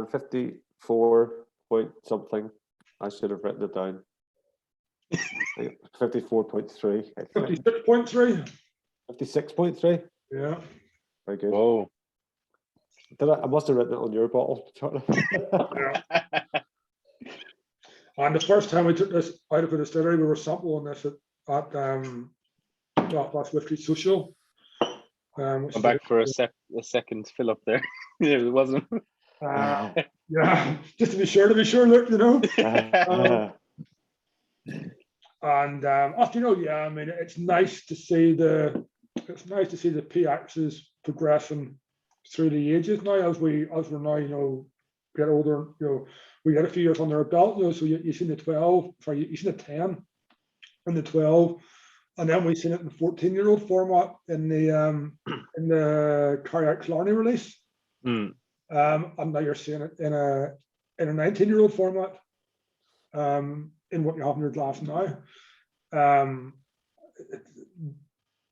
54 point something. I should have written it down. 54.3. 56.3. 56.3. Yeah. Very good. Whoa. I must have written it on your bottle. Yeah. And the first time we took this out of the distillery, we were sampling this at Belfast Whiskey Social. I'm back for a second fill up there. It wasn't. Yeah, just to be sure, look, you know. And after, yeah, I mean, it's nice to see the PXs progressing through the ages now as we're now, get older. We get a few years under our belt. So you've seen the 12, sorry, you've seen the 10 and the 12, and then we've seen it in the 14-year-old format in the Kayak Clarny release. And now you're seeing it in a 19-year-old format. In what you have in your glass now.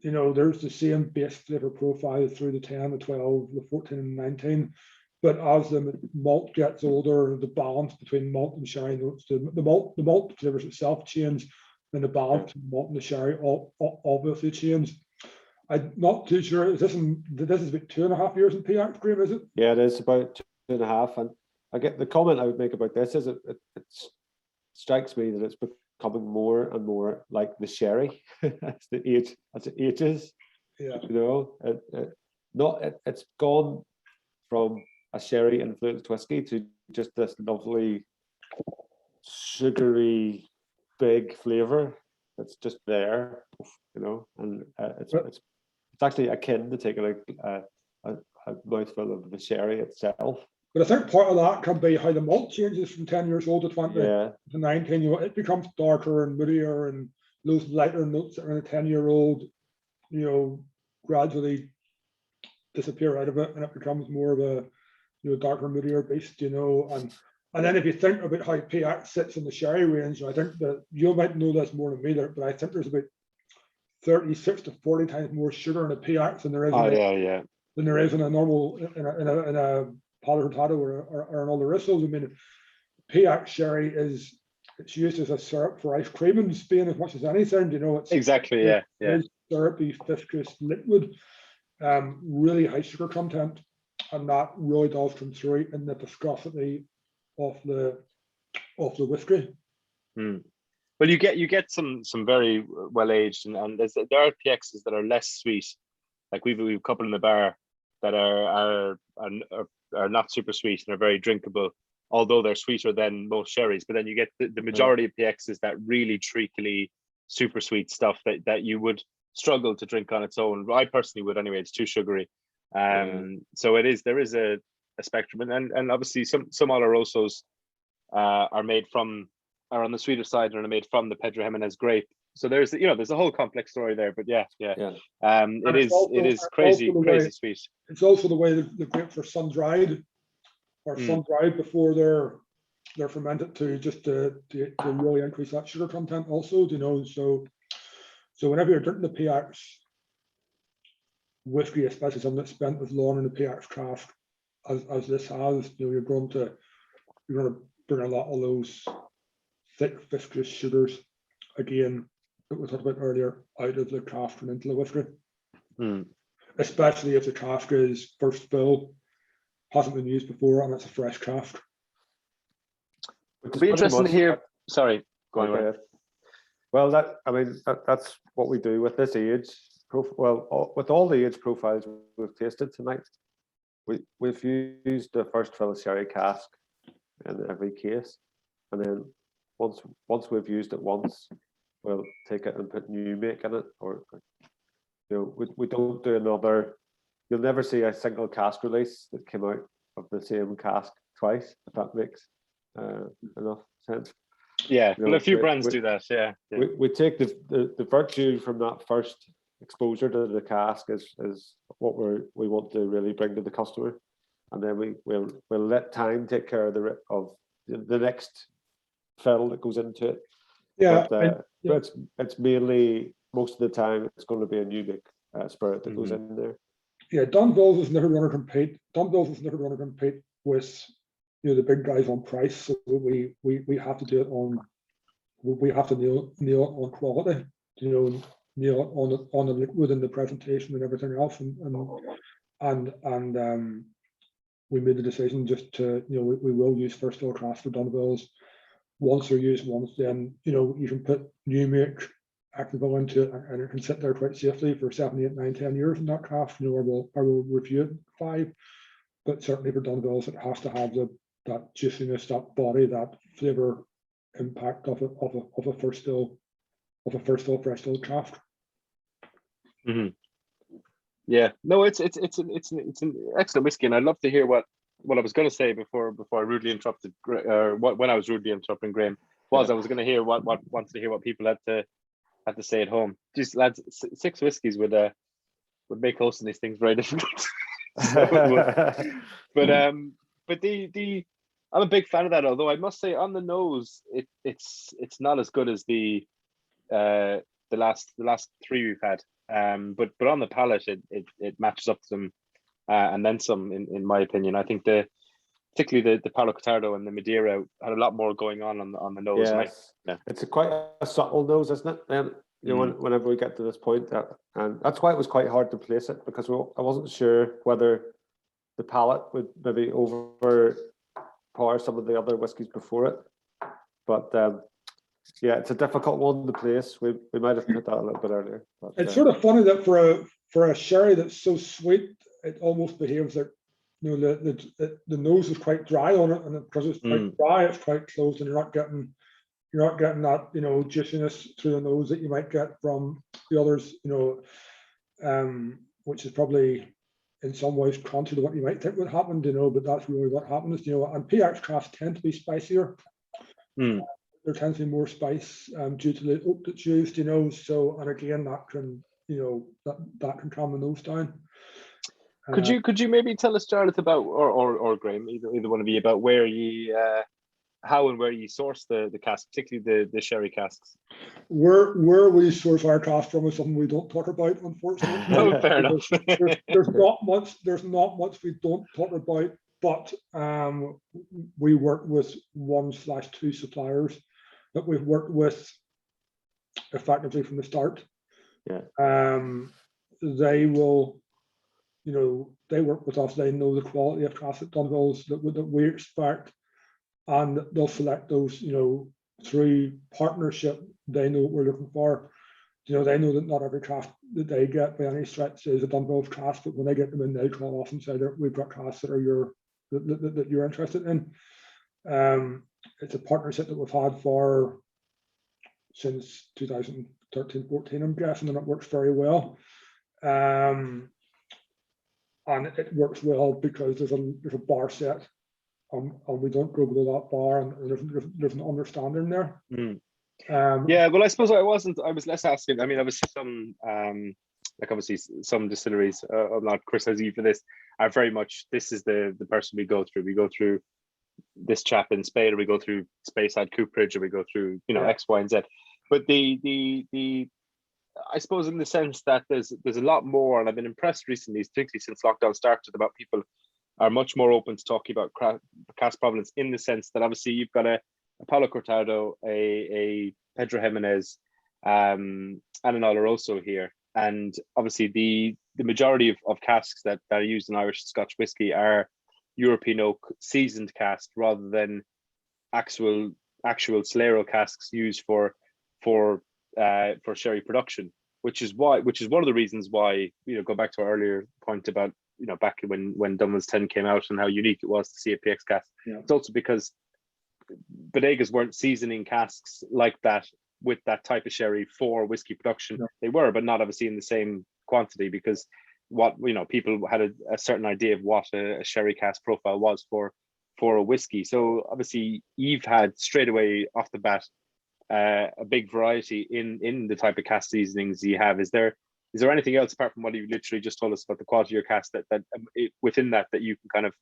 There's the same base flavor profile through the 10, the 12, the 14, and 19. But as the malt gets older, the balance between malt and sherry notes, the malt flavors itself change, and the balance between malt and the sherry obviously change. I'm not too sure. This is about 2.5 years in PX, Graham, is it? Yeah, it is about 2.5. And I get the comment I would make about this is it strikes me that it's becoming more and more like the sherry as it ages. Yeah. It's gone from a sherry influenced whiskey to just this lovely sugary big flavor that's just there, and it's actually akin to taking a mouthful of the sherry itself. But I think part of that can be how the malt changes from 10 years old to 20 to 19. It becomes darker and moodier, and those lighter notes that are in a 10-year-old, gradually disappear out of it, and it becomes more of a darker, moodier beast, and then if you think about how PX sits in the sherry range, I think that you might know this more than me, but I think there's about 36 to 40 times more sugar in a PX than there is than there is in a normal in a Palo Hurtado or an Oloroso. I mean, PX sherry it's used as a syrup for ice cream in Spain as much as anything. It's exactly, it's syrupy, viscous liquid, really high sugar content, and that really does come through in the viscosity of the whiskey. Well, you get some very well aged, and there are PXs that are less sweet. Like we've a couple in the bar that are not super sweet and are very drinkable, although they're sweeter than most sherries. But then you get the majority of PXs that really treacly, super sweet stuff that you would struggle to drink on its own. I personally would anyway. It's too sugary. So there is a spectrum, and obviously some Olorosos are on the sweeter side and are made from the Pedro Jimenez grape. So there's a whole complex story there, but it is crazy sweet. It's also the way the grapes are sun dried before they're fermented to really increase that sugar content also. So whenever you're drinking the PX whiskey, especially something that's spent as long in the PX cask as this has, you're going to bring a lot of those thick viscous sugars again that we talked about earlier out of the cask and into the whiskey. Especially if the cask is first fill, hasn't been used before, and it's a fresh cask. It'd be interesting to hear. Sorry, go on. Well, that's what we do with this age. With all the age profiles we've tasted tonight, we've used the first fill sherry cask in every case, and then once we've used it once, we'll take it and put new make in it, or we don't do another. You'll never see a single cask release that came out of the same cask twice, if that makes enough sense. Yeah, well, a few brands do that. Yeah. We take the virtue from that first exposure to the cask is what we want to really bring to the customer, and then we'll let time take care of the next fill that goes into it. But it's mainly, most of the time, it's going to be a new make spirit that goes in there. Yeah, Dunville is never going to compete. With the big guys on price. So we have to do it on. We have to nail it on quality. Nail it on the liquid and the presentation and everything else. And we made the decision just to we will use first fill cask for Dunvilles. Once they're used once, then you can put new make Activille into it, and it can sit there quite safely for 7, 8, 9, 10 years in that cask. I will review it 5, but certainly for Dunvilles, it has to have that juiciness, that body, that flavor impact of a first fill of a first fill fresh fill craft. Yeah, no, it's an excellent whiskey, and I'd love to hear what I was going to say before I rudely interrupted, or when I was rudely interrupting Graham, was I was going to hear wanted to hear what people had to say at home. Just lads, 6 whiskeys would make hosting these things very difficult. So but I'm a big fan of that. Although I must say, on the nose, it's not as good as the last 3 we've had. But on the palate, it matches up to them, and then some, in my opinion. I think particularly the Palo Cortado and the Madeira had a lot more going on the nose. Yes, it's quite a subtle nose, isn't it? Whenever we get to this point, and that's why it was quite hard to place it, because I wasn't sure whether the palate would maybe overpower some of the other whiskies before it. But yeah, it's a difficult one to place. We might have put that a little bit earlier. But, it's sort of funny that for a sherry that's so sweet, it almost behaves like, the nose is quite dry on it, and because it's quite dry, it's quite closed, and you're not getting that juiciness through the nose that you might get from the others, which is probably in some ways contrary to what you might think would happen, but that's really what happens, and PX crafts tend to be spicier. There tends to be more spice due to the oak that's used, so, and again, that can, that can calm the nose down. Could you maybe tell us, Jarlath, about, or Graham, either one of you, about where you how and where you source the casks, particularly the sherry casks? Where we source our cask from is something we don't talk about, unfortunately. No, fair enough. There's not much we don't talk about, but we work with 1/2 suppliers that we've worked with effectively from the start. They will, they work with us. They know the quality of cask at Dunville's that we expect, and they'll select those, through partnership. They know what we're looking for. They know that not every cask that they get by any stretch is a Dunville's cask, but when they get them in, they call us and say that we've got casks that are that you're interested in. It's a partnership that we've had since 2013-14, I'm guessing, and it works very well. And it works well because there's a bar set, and we don't go below that bar, and there's an understanding there. Yeah, well, I suppose I was less asking. I mean, obviously some distilleries, I'm not criticizing you for this, are very much, this is the person we go through. We go through this chap in Spain, or we go through Speyside Cooperage, or we go through X, Y, and Z. But the I suppose, in the sense that there's a lot more, and I've been impressed recently, particularly since lockdown started, about people are much more open to talking about cask provenance, in the sense that obviously you've got a Palo Cortado, a Pedro Jimenez, and an Oloroso here, and obviously the majority of casks that are used in Irish Scotch whiskey are European oak seasoned casks, rather than actual Solero casks used for sherry production, which is one of the reasons why, go back to our earlier point about, back when Dunville's 10 came out and how unique it was to see a PX cask. It's also because bodegas weren't seasoning casks like that with that type of sherry for whiskey production. They were, but not obviously in the same quantity, because people had a certain idea of what a sherry cask profile was for a whiskey. So obviously you've had straight away off the bat a big variety in the type of cask seasonings you have. Is there anything else apart from what you literally just told us about the quality of your cask that within that you can kind of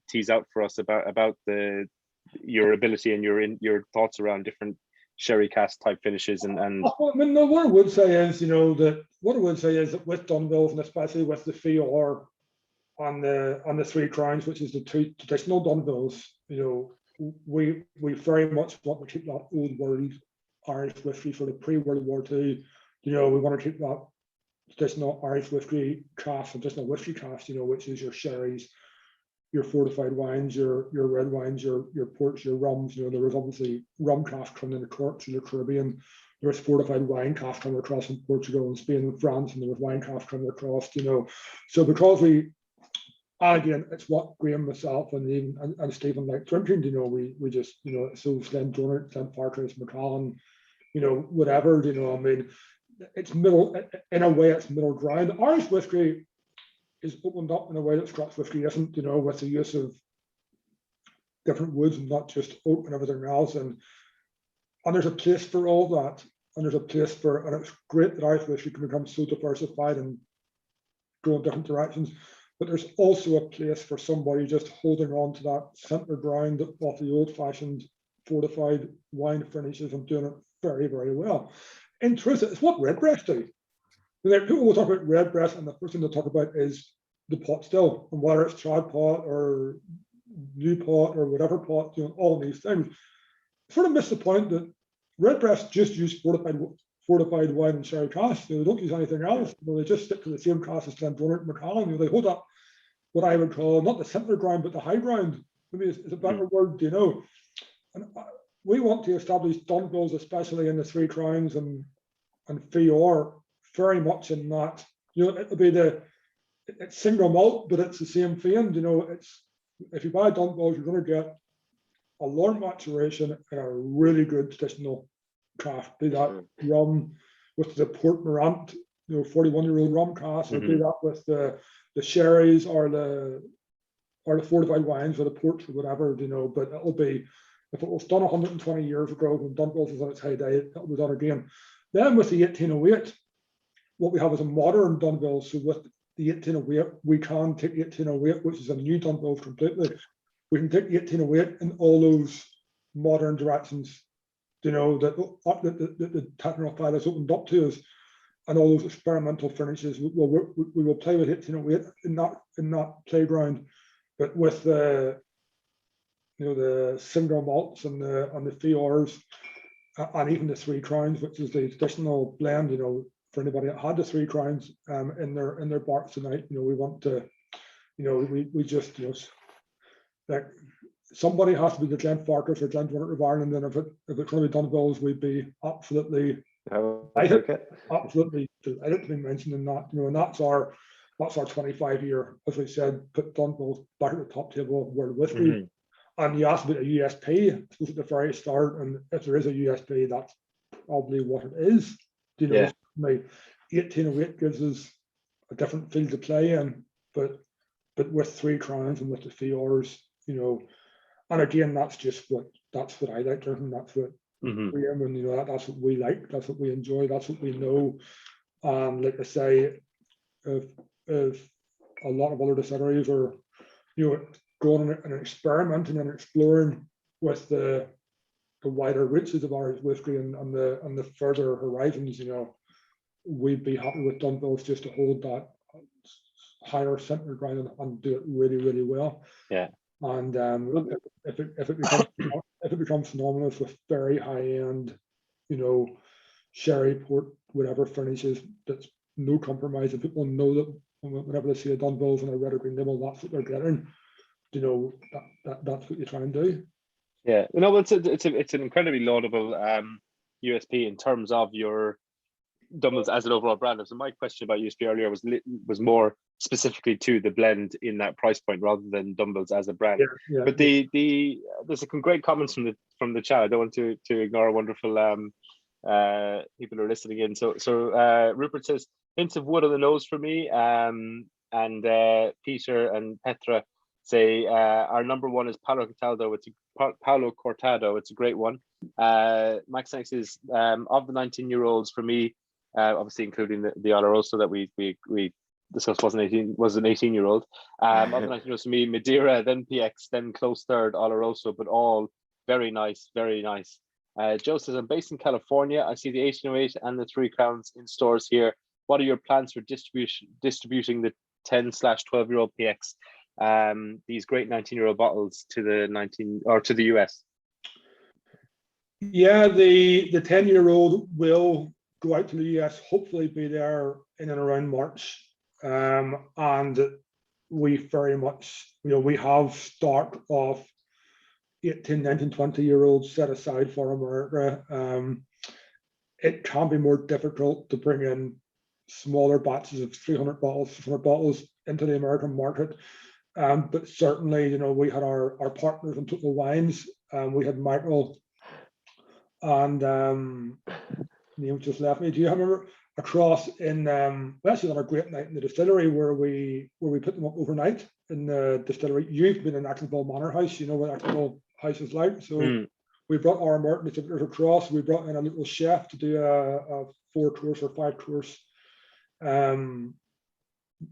tease out for us about your ability and your thoughts around different sherry cask type finishes and Well, I mean, no, what I would say is that with Dunville, and especially with the FIOR on the Three Crowns, which is the two traditional Dunvilles, we very much want to keep that old world Irish whiskey, sort of pre-World War II. We want to keep that traditional Irish whiskey cask, traditional whiskey cask, which is your sherries, your fortified wines, your red wines, your ports, your rums. There was obviously rum cask coming in the Corks in the Caribbean. There was fortified wine cask coming across from Portugal and Spain and France, and there was wine cask coming across. So because and again, it's what Graham, myself, and Stephen like drinking. We just, so Glen Donert, Glen Fartras, Macallan, whatever, I mean, it's middle, in a way, it's middle ground. Irish whiskey is opened up in a way that Scotch whiskey isn't, with the use of different woods and not just oak and everything else. And there's a place for all that. And there's a place for, and it's great that Irish whiskey can become so diversified and go in different directions. But there's also a place for somebody just holding on to that centre ground of the old-fashioned fortified wine finishes and doing it very, very well. In truth, it's what Redbreast do. People will talk about Redbreast, and the first thing they'll talk about is the pot still, and whether it's trad pot or new pot or whatever pot, all these things. Sort of miss the point that Redbreast just use fortified wine and sherry cask. They don't use anything else. They just stick to the same cask as Glendronach and Macallan. They hold up what I would call not the centre ground, but the high ground. Maybe it's a better word, And we want to establish Dunvilles, especially in the Three Crowns and Fior, very much in that. It'll be it's single malt, but it's the same vein. It's, if you buy Dunvilles, you're going to get a long maturation and a really good traditional craft. Be that rum with the Port Morant, 41-year-old rum cask, or be that with the sherries or the fortified wines or the ports or whatever, but it'll be, if it was done 120 years ago when Dunvilles was on its heyday, it'll be done again. Then with the 1808, what we have is a modern Dunville. So with the 1808, we can take 1808, which is a new Dunville completely. We can take 1808 in all those modern directions, that the technophile has opened up to us, and all those experimental finishes. We will play with 1808 in that playground, but with the single malts and the Fiors, and even the Three Crowns, which is the traditional blend. For anybody that had the Three Crowns in their barks tonight, we want to, we just, like, somebody has to be the Glenfarclas or Glendronach of Ireland, and if it's going to be Dunvilles, we'd be absolutely absolutely delighted to be mentioned in that. And that's our 25-year, as we said, put Dunvilles back at the top table of world whiskey. And you asked about a USP, I suppose at the very start, and if there is a USP, that's probably what it is. My 1808 gives us a different field to play in, but with Three Crowns and with the Fiors, and again, that's what I like, and that's what Graham, and that's what we like, that's what we enjoy, that's what we know. And like I say, if a lot of other distilleries are, going and experimenting and exploring with the wider reaches of Irish whiskey and the further horizons, we'd be happy with Dunvilles just to hold that higher centre ground and do it really, really well. Yeah. And if it becomes synonymous with very high end, sherry, port, whatever finishes, that's no compromise, and people know that whenever they see a Dunvilles and a red or green label, that's what they're getting. That's what you try and do. Yeah, it's an incredibly laudable USP in terms of your Dunvilles as an overall brand. So my question about USP earlier was more specifically to the blend in that price point rather than Dunvilles as a brand. But there's some great comments from the chat. I don't want to ignore wonderful people who are listening in. So Rupert says hints of wood on the nose for me, and Peter and Petra say our number one is Paulo Cortado. It's a great one. Max Next is of the 19-year-olds for me, obviously including the Oloroso that we discussed was an 18-year-old. Of the 19-year-olds for me, Madeira, then PX, then close third Oloroso, but all very nice, very nice. Joe says, I'm based in California. I see the 1808 and the Three Crowns in stores here. What are your plans for distributing the 10/12-year-old PX? These great 19-year-old bottles to the US. Yeah, the 10-year-old will go out to the US, hopefully be there in and around March. And we very much, we have stock of 18, 19, 20-year-olds set aside for America. It can be more difficult to bring in smaller batches of 300 bottles, 500 bottles into the American market. But certainly, we had our partners in Total Wines. We had Michael and Neil just left me. Do you remember across in we actually had a great night in the distillery where we put them up overnight in the distillery. You've been in Actonville Manor House, you know what Actonville House is like. So we brought our Martin distributors across. We brought in a little chef to do a 4-course or 5-course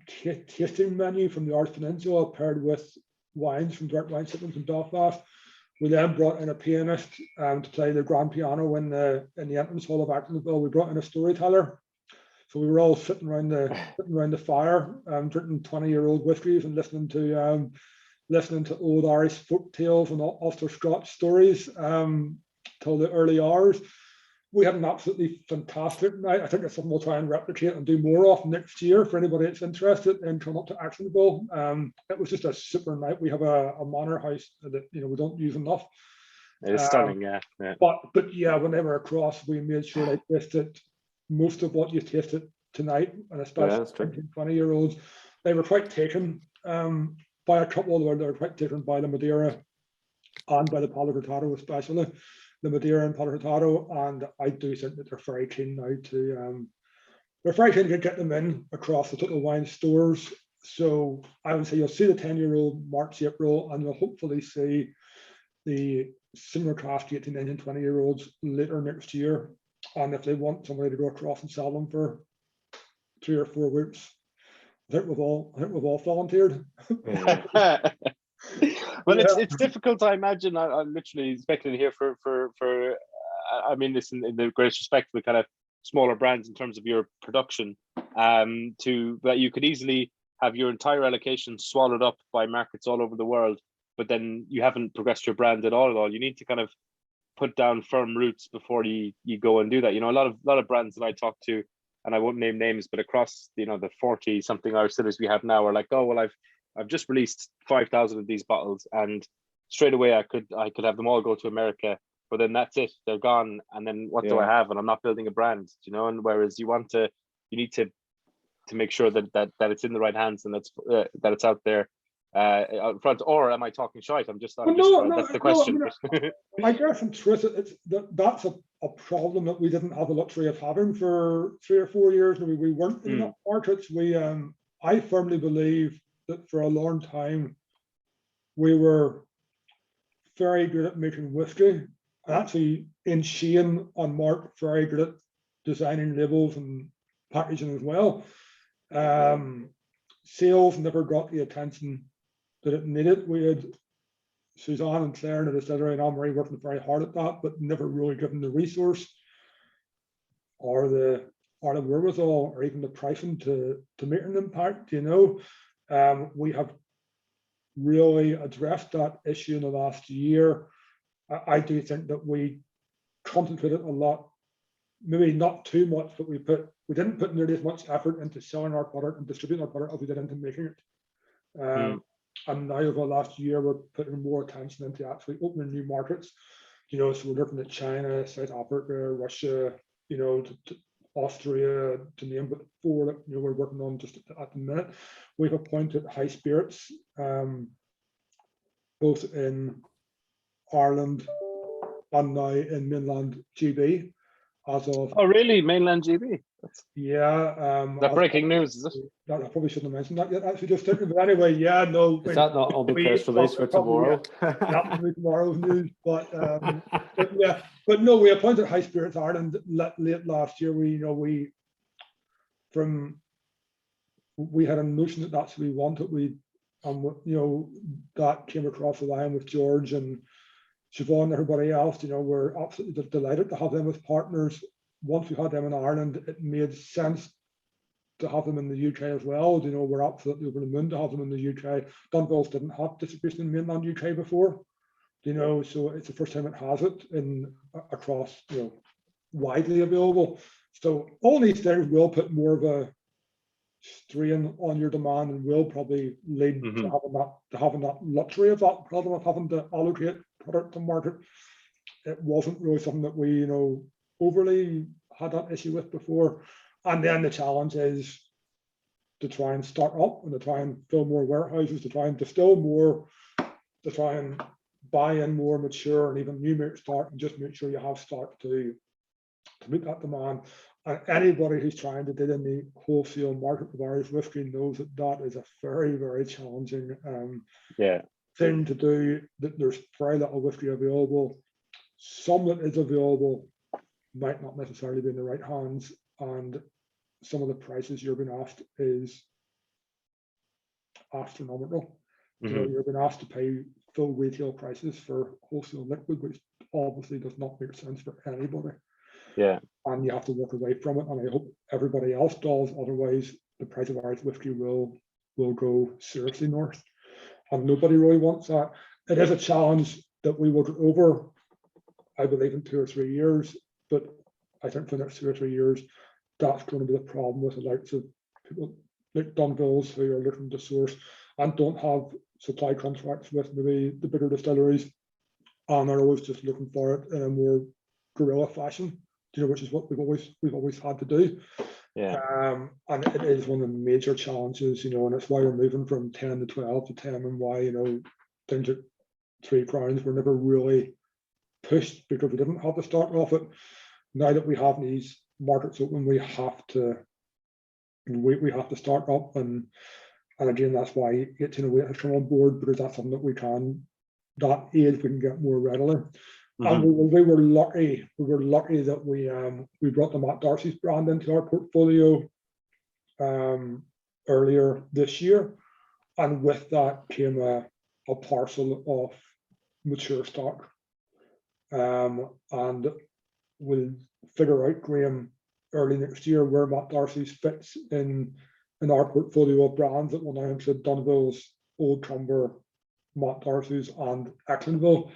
tasting menu from the Irish Peninsula paired with wines from direct wine sippings in Belfast. We then brought in a pianist to play the grand piano in the entrance hall of Actonville. We brought in a storyteller. So we were all sitting around the fire, drinking 20-year-old whiskies and listening to old Irish folk tales and Ulster Scotch stories till the early hours. We had an absolutely fantastic night. I think it's something we'll try and replicate and do more of next year for anybody that's interested in coming up to Actonville. It was just a super night. We have a manor house that we don't use enough. It's stunning, yeah. But yeah, when they were across, we made sure they tasted most of what you tasted tonight, and especially 20-year-olds. They were quite taken by a couple of them. They were quite taken by the Madeira and by the Palo Cortado, especially the Madeira and Palo Cortado. And I do think that they're very keen now to get them in across the total wine stores. So I would say you'll see the 10-year-old March, April, and you'll hopefully see the similar class 18, 19, 20-year-olds later next year. And if they want somebody to go across and sell them for 3 or 4 weeks, I think we've all volunteered. Well, it's difficult. I imagine. I'm literally speculating here for I mean this in the greatest respect for the kind of smaller brands in terms of your production, that you could easily have your entire allocation swallowed up by markets all over the world, but then you haven't progressed your brand at all. You need to kind of put down firm roots before you go and do that. A lot of brands that I talk to, and I won't name names, but across the 40 something Irish distilleries we have now are like, oh well, I've just released 5,000 of these bottles, and straight away I could have them all go to America, but then that's it, they're gone, and then what do I have? And I'm not building a brand, and whereas you need to make sure that it's in the right hands and that it's out there out front. Or am I talking shite? That's the question. I guess in truth, that's a problem that we didn't have the luxury of having for 3 or 4 years. We weren't in enough markets. I firmly believe that for a long time we were very good at making whiskey, and actually in Shane on Mark very good at designing labels and packaging as well. Sales never got the attention that it needed. We had Suzanne and Claire in the distillery and Anne-Marie working very hard at that, but never really given the resource or the wherewithal or even the pricing to make an impact. We have really addressed that issue in the last year. I do think that we concentrated a lot, maybe not too much, but we didn't put nearly as much effort into selling our product and distributing our product as we did into making it. And now over the last year, we're putting more attention into actually opening new markets. So we're looking at China, South Africa, Russia, to Austria, to name but 4 that we're working on just at the minute. We've appointed high spirits, both in Ireland and now in mainland GB. As of really, mainland GB? That breaking news, is it? I probably shouldn't have mentioned that yet. Actually, just thinking. But anyway, no. Is that not on the press release for tomorrow? That will be tomorrow's news. But no, we appointed High Spirits Ireland late last year. We had a notion that that's what we wanted. That came across the line with George and Siobhan and everybody else. We're absolutely delighted to have them as partners. Once we had them in Ireland, it made sense to have them in the UK as well. We're absolutely over the moon to have them in the UK. Dunville didn't have distribution in mainland UK before. So it's the first time it has it across, widely available. So all these things will put more of a strain on your demand and will probably lead to having that luxury of that problem of having to allocate product to market. It wasn't really something that we, overly had that issue with before. And then the challenge is to try and start up and to try and fill more warehouses, to try and distill more, to try and buy in more mature and even new milk stock, and just make sure you have stock to meet that demand. And anybody who's trying to deal in the wholesale market with Irish whiskey knows that that is a very, very challenging thing to do. That there's very little whiskey available. Some that is available might not necessarily be in the right hands, and some of the prices you're being asked is astronomical. You know, you're being asked to pay full retail prices for wholesale liquid, which obviously does not make sense for anybody. Yeah. And you have to walk away from it. And I hope everybody else does. Otherwise, the price of Irish whiskey will go seriously north. And nobody really wants that. It is a challenge that we will get over, I believe, in 2 or 3 years. But I think for the next 2 or 3 years, that's going to be the problem with the likes of people like Dunville's who are looking to source and don't have supply contracts with maybe the bigger distilleries, and are always just looking for it in a more guerrilla fashion, you know, which is what we've always had to do. Yeah. And it is one of the major challenges, you know, and it's why we're moving from 10 to 12 to 10, and why, you know, things at 3 crowns were never really pushed because we didn't have to start off it. Now that we have these markets open, we have to start up, and again, that's why 1808 has come on board, because that's something that we can get more readily. And we were lucky that we brought the Matt Darcy's brand into our portfolio earlier this year, and with that came a parcel of mature stock, and we'll figure out, Graham, early next year where Matt Darcy's fits in our portfolio of brands that will now include Dunville's, Old Trumber, Matt Darcy's, and Ecklandville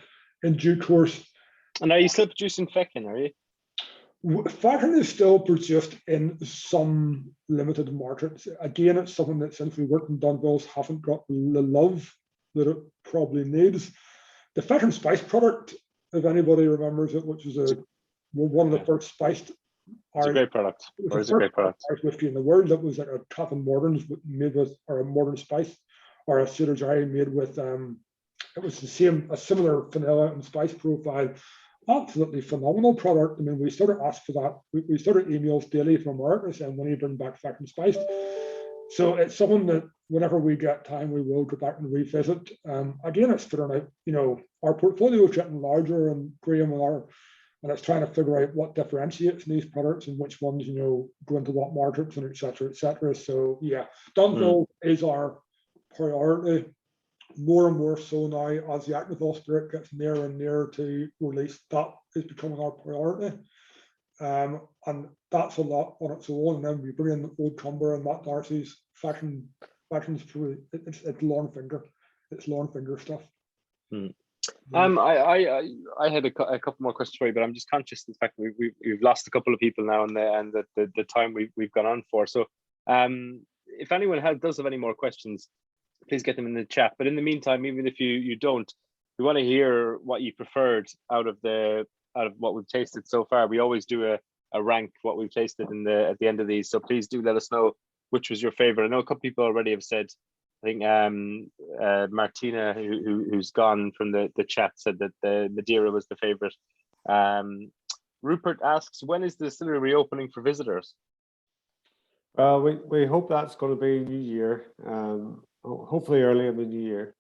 in due course. And are you still producing Feckin, are you? Feckin is still produced in some limited markets. Again, it's something that, since we worked in Dunville's, haven't got the love that it probably needs. The Feckin spice product, if anybody remembers it, which was one of the first spiced. It's a great product. It's a great product. Irish whiskey in the world that was like a Captain Morgan's made with, or a Morgan spice, or a Cedar Dry made with. It was a similar vanilla and spice profile. Absolutely phenomenal product. I mean, we sort of asked for that. We started emails daily from America saying, when you bring back Feckin spiced. So it's something that whenever we get time, we will go back and revisit. Again, it's figuring out, you know, our portfolio is getting larger, and Graham and it's trying to figure out what differentiates these products and which ones, you know, go into what markets, and et cetera, et cetera. So yeah, Dunville is our priority, more and more so now as the Ecklandville spirit gets nearer and nearer to release. That is becoming our priority, and that's a lot on its own. And then we bring in Old Trumber and Matt Darcy's Feckin's it's long finger stuff. I had a couple more questions for you, but I'm just conscious of the fact that we've lost a couple of people now, and the time we've gone on for. So if anyone does have any more questions, please get them in the chat. But in the meantime, even if you don't, we want to hear what you preferred out of what we've tasted so far. We always do a rank what we've tasted at the end of these. So please do let us know which was your favorite. I know a couple people already have said. I think Martina, who's gone from the chat, said that the Madeira was the favorite. Rupert asks, when is the distillery reopening for visitors? Well, we hope that's going to be New Year. Hopefully early in the New Year.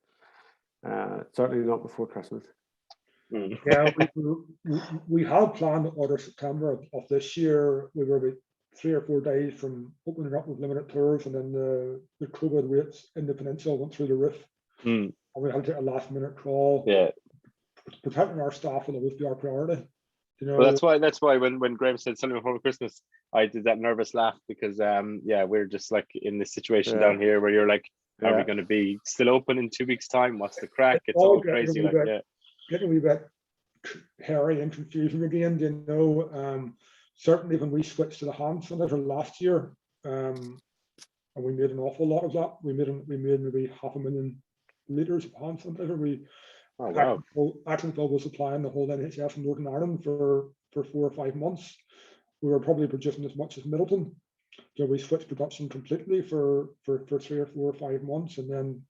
Certainly not before Christmas. Yeah, we had planned to order September of this year. We were about 3 or 4 days from opening up with limited tours, and then the COVID rates in the peninsula went through the roof, and we had to take a last-minute call. Yeah, protecting our staff will always be our priority. You know, well, that's why when Graham said something before Christmas, I did that nervous laugh, because we're just like in this situation down here where you're like, are we going to be still open in 2 weeks' time? What's the crack? It's all crazy, getting a wee bit hairy and confusing again. You know. Certainly when we switched to the hand sanitizer last year, and we made an awful lot of that. We made maybe 500,000 litres of hand sanitizer. Ecklandville was supplying the whole NHS in Northern Ireland for 4 or 5 months. We were probably producing as much as Middleton. So we switched production completely for 3 or 4 or 5 months, and then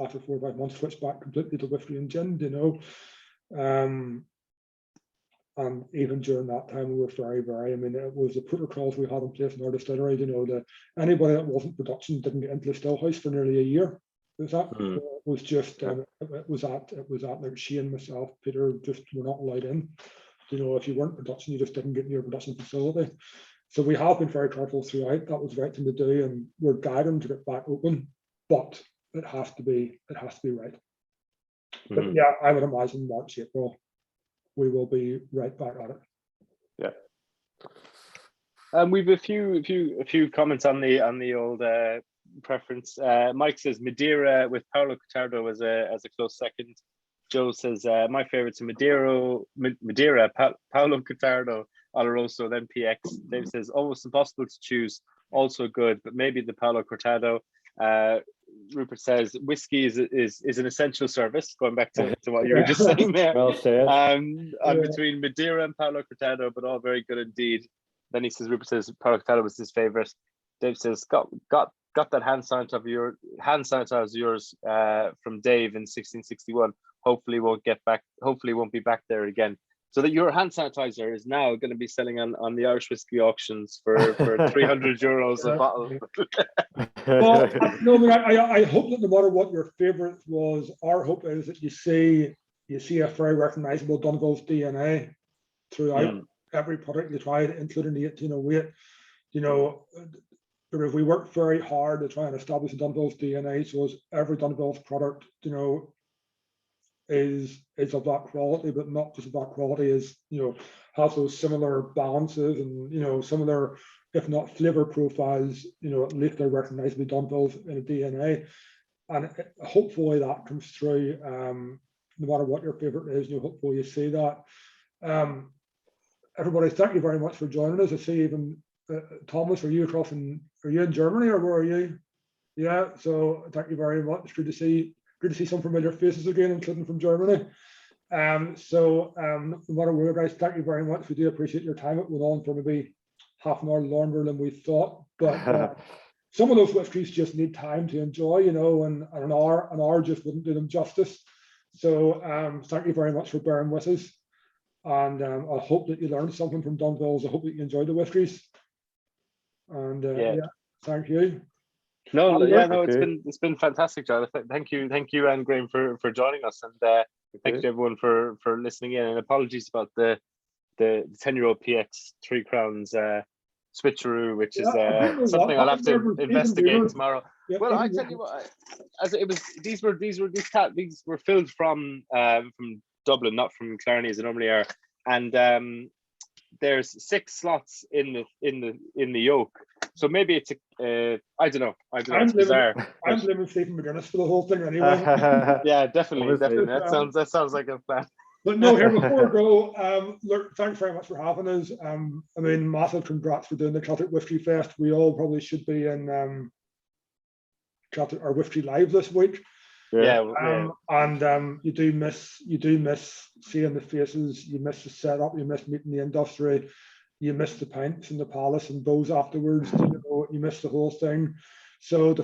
after 4 or 5 months, switched back completely to whiskey and gin, you know. And even during that time, we were very, I mean, it was the protocols we had in place in our distillery, you know, that anybody that wasn't production didn't get into the still house for nearly a year. Was that? It was just, it was at like Shane, myself, Peter, just were not allowed in. You know, if you weren't production, you just didn't get in your production facility. So we have been very careful throughout. That was the right thing to do, and we're guiding to get back open, but it has to be right. But yeah, I would imagine March, April, we will be right back at it. Yeah. We've a few comments on the old preference. Mike says Madeira with Paolo Cotardo as a close second. Joe says my favorites are Madeira, Paolo Cotardo, Oloroso, then PX. Dave says almost impossible to choose. Also good, but maybe the Paolo Cotardo. Rupert says whiskey is an essential service, going back to what you were just saying there. Well said. I'm between Madeira and Paolo Cotardo, but all very good indeed. Then he says, Rupert says Paolo Cotardo was his favorite. Dave says got that hand sanitizer of yours from Dave in 1661. Hopefully won't be back there again. So that your hand sanitizer is now going to be selling on the Irish whiskey auctions for 300 euros a bottle. Well, no, I mean, I hope that no matter what your favorite was, our hope is that you see a very recognizable Dunville's DNA throughout every product you try, including the 1808. You know, but we worked very hard to try and establish Dunville's DNA, so as every Dunville's product, you know, is of that quality, but not just of that quality, is, you know, has those similar balances and, you know, similar, if not flavor profiles, you know, at least they're recognizably Dunville's in a DNA. And hopefully that comes through, no matter what your favorite is, you know, hopefully you see that. Everybody, thank you very much for joining us. I see even Thomas, are you in Germany, or where are you? Yeah, so thank you very much. Good to see some familiar faces again, including from Germany. No matter where, guys, thank you very much. We do appreciate your time. It went on for maybe half an hour longer than we thought, but some of those whiskies just need time to enjoy, you know, and an hour just wouldn't do them justice. So thank you very much for bearing with us, and I hope that you learned something from Dunville's. I hope that you enjoyed the whiskies, and yeah, thank you. No, it's been fantastic, John. Thank you, and Graham for joining us, and thank you everyone for listening in. And apologies about the 10-year-old PX 3 Crowns switcheroo, which is something I'll have to investigate tomorrow. Yeah, well, I tell you what, as it was, these were filled from Dublin, not from Clarny as they normally are, and there's 6 slots in the yoke. So maybe it's I don't know. It's bizarre. I'm blaming Stephen McGuinness for the whole thing anyway. Yeah, definitely. That sounds like a plan. But no, here before we go, look, thanks very much for having us. I mean, massive congrats for doing the Celtic Whiskey Fest. We all probably should be in Celtic or Whiskey Live this week. And you do miss seeing the faces. You miss the setup. You miss meeting the industry. You miss the pints in the palace and those afterwards. You know, you miss the whole thing. So to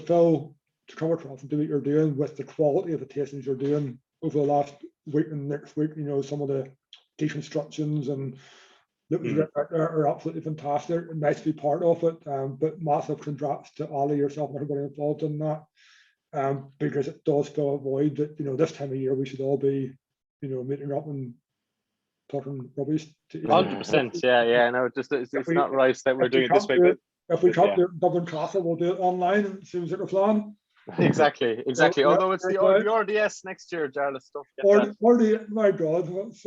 come across and do what you're doing with the quality of the tastings you're doing over the last week and next week, you know, some of the deconstructions and are absolutely fantastic. Nice to be part of it. But massive congrats to Ollie, yourself, and everybody involved in that. Because it does fill a void that, you know, this time of year we should all be, you know, meeting up and talking rubbish. 100%, yeah. No, it's not right that we're doing it this way. But if we can't do it in Dublin Castle, we'll do it online. It seems like a plan. Exactly. Although it's the RDS next year, Jarlath stuff. My God, that's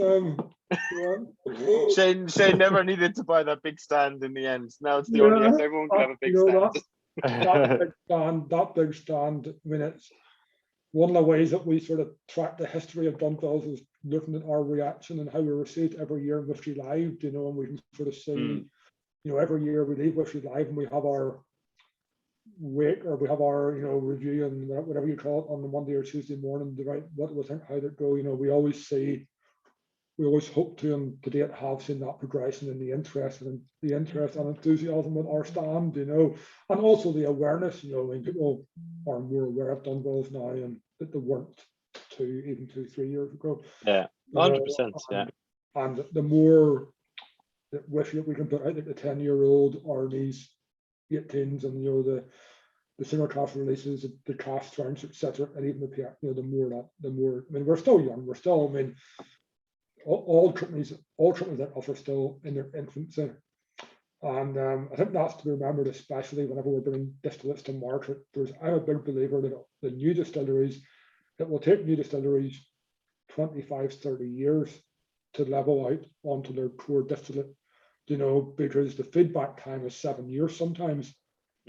Shane never needed to buy that big stand in the end. Now it's the RDS. Everyone can have a big stand. That big stand. I mean, it's one of the ways that we sort of track the history of Dunville's is looking at our reaction and how we received every year in Whiskey Live, you know, and we can sort of see, you know, every year we leave Whiskey Live and we have our wake, or we have our, you know, review and whatever you call it on the Monday or Tuesday morning, what we think, how that go. You know, we always hope to, and to date have seen that progression in the interest and enthusiasm with our stand, you know, and also the awareness, you know, when people are more aware of Dunville's now, and they weren't even 2-3 years ago. Yeah, You know, 100%. Yeah. And the more that we can put out, like the 10-year-old or these 18s, and you know the single cast releases, the cast rounds, etc., and even the the more. I mean, we're still young. We're still. I mean, all companies like us are still in their infancy, and I think that's to be remembered, especially whenever we're bringing distillates to market. I'm a big believer that the new distilleries, it will take new distilleries 25-30 years to level out onto their core distillate, you know, because the feedback time is 7 years sometimes.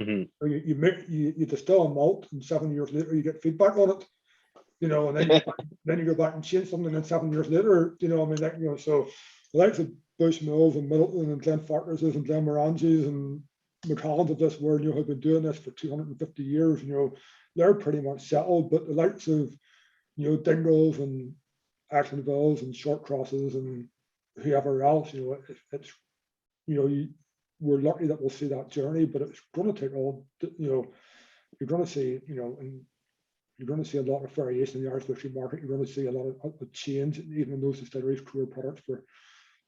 Mm-hmm. You distill a malt, and 7 years later you get feedback on it, you know, and then you go back and change something, and 7 years later, you know, I mean, you know, so the likes of Bushmills and Middleton and Glenfarclas's and Glenmorangies and Macallans of this world, you know, have been doing this for 250 years, you know, they're pretty much settled. But the likes of, you know, Dingles and Actonvilles and Short Crosses and whoever else, you know, it's you know, we're lucky that we'll see that journey, but it's going to take all, you know, you're going to see, you know, and you're going to see a lot of variation in the Irish whiskey market. You're going to see a lot of change, even in those distilleries' core products for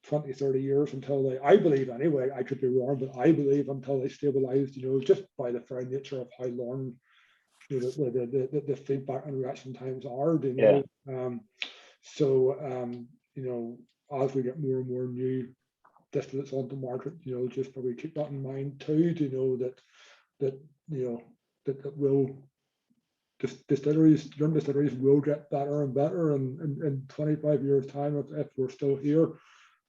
20-30 years, until they, I believe anyway, I could be wrong, but I believe until they stabilize, you know, just by the very nature of how long, you know, the feedback and reaction times are, you know. Yeah. You know, as we get more and more new distillates on the market, you know, just probably keep that in mind too, to know that you know that will young distilleries will get better and better, and in 25 years time, if we're still here,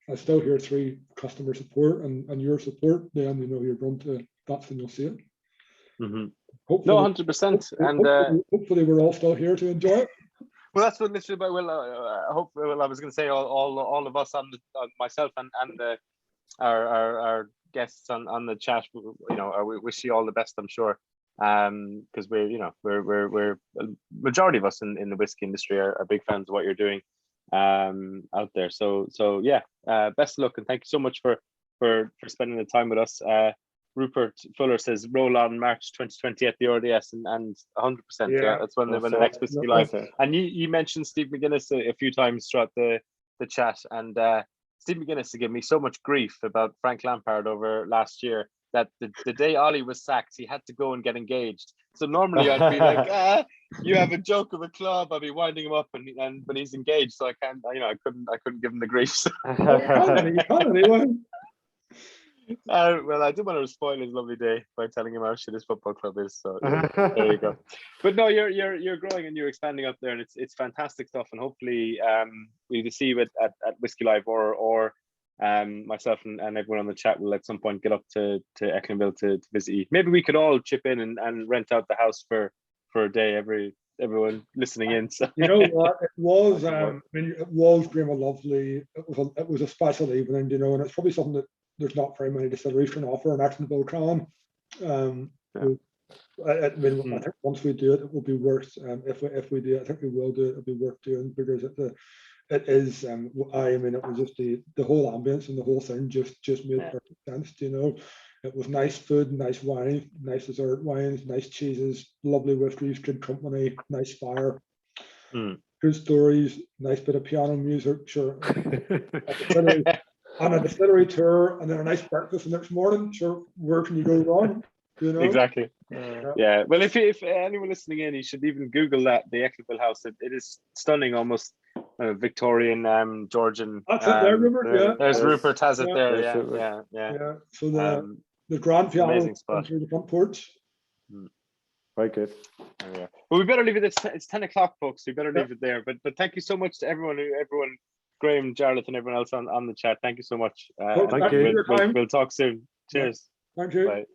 I still hear 3 customer support and your support, then you know you're going to, that's when you'll see it. Mm-hmm. Hopefully, No, 100%. And hopefully we're all still here to enjoy it. well, that's what literally. I was going to say all of us on myself and our guests on the chat. You know, we wish you all the best. I'm sure, because we're a majority of us in the whiskey industry are big fans of what you're doing out there. So yeah, best of luck, and thank you so much for spending the time with us. Rupert Fuller says roll on March 2020 at the RDS, and 100%. Yeah, that's when the next Whiskey Live. And you mentioned Steve McGuinness a few times throughout the chat, and Steve McGuinness gave me so much grief about Frank Lampard over last year that the day Ollie was sacked, he had to go and get engaged. So normally I'd be like, you have a joke of a club, I'd be winding him up, and but he's engaged, so I can't, you know, I couldn't give him the grief. So. You can't anyway. Well, I didn't want to spoil his lovely day by telling him how shit his football club is. So there you go. But no, you're growing and you're expanding up there, and it's fantastic stuff. And hopefully, we either see you at Whiskey Live or myself and everyone on the chat will at some point get up to Ecklinville to visit you. Maybe we could all chip in and rent out the house for a day. Everyone listening in. So. You know what? It was. I mean, it was Graham a lovely. It was a special evening, you know, and it's probably something that there's not very many distilleries can offer, and Actonville can. I think once we do it, it will be worth. If we do it, I think we will do it. It'll be worth doing, because it is. I mean, it was just the whole ambience and the whole thing just made perfect sense. You know, it was nice food, nice wine, nice dessert wines, nice cheeses, lovely whiskies, good company, nice fire, good stories, nice bit of piano music. Sure. On a distillery tour, and then a nice breakfast the next morning. Sure, where can you go wrong? You know? Exactly. Yeah. Well, if anyone listening in, you should even Google that, the Ecklinville house. It is stunning, almost Victorian, Georgian. That's it there, Rupert. Yeah. There's Rupert has it there. Yeah. So the grand piano through the front porch. Very good. Yeah. Well, we better leave it. It's 10 o'clock, folks. We better leave it there. But thank you so much to everyone. Graham, Jarlath, and everyone else on the chat. Thank you so much. Thank you for your time. We'll talk soon. Cheers. Thank you. Bye.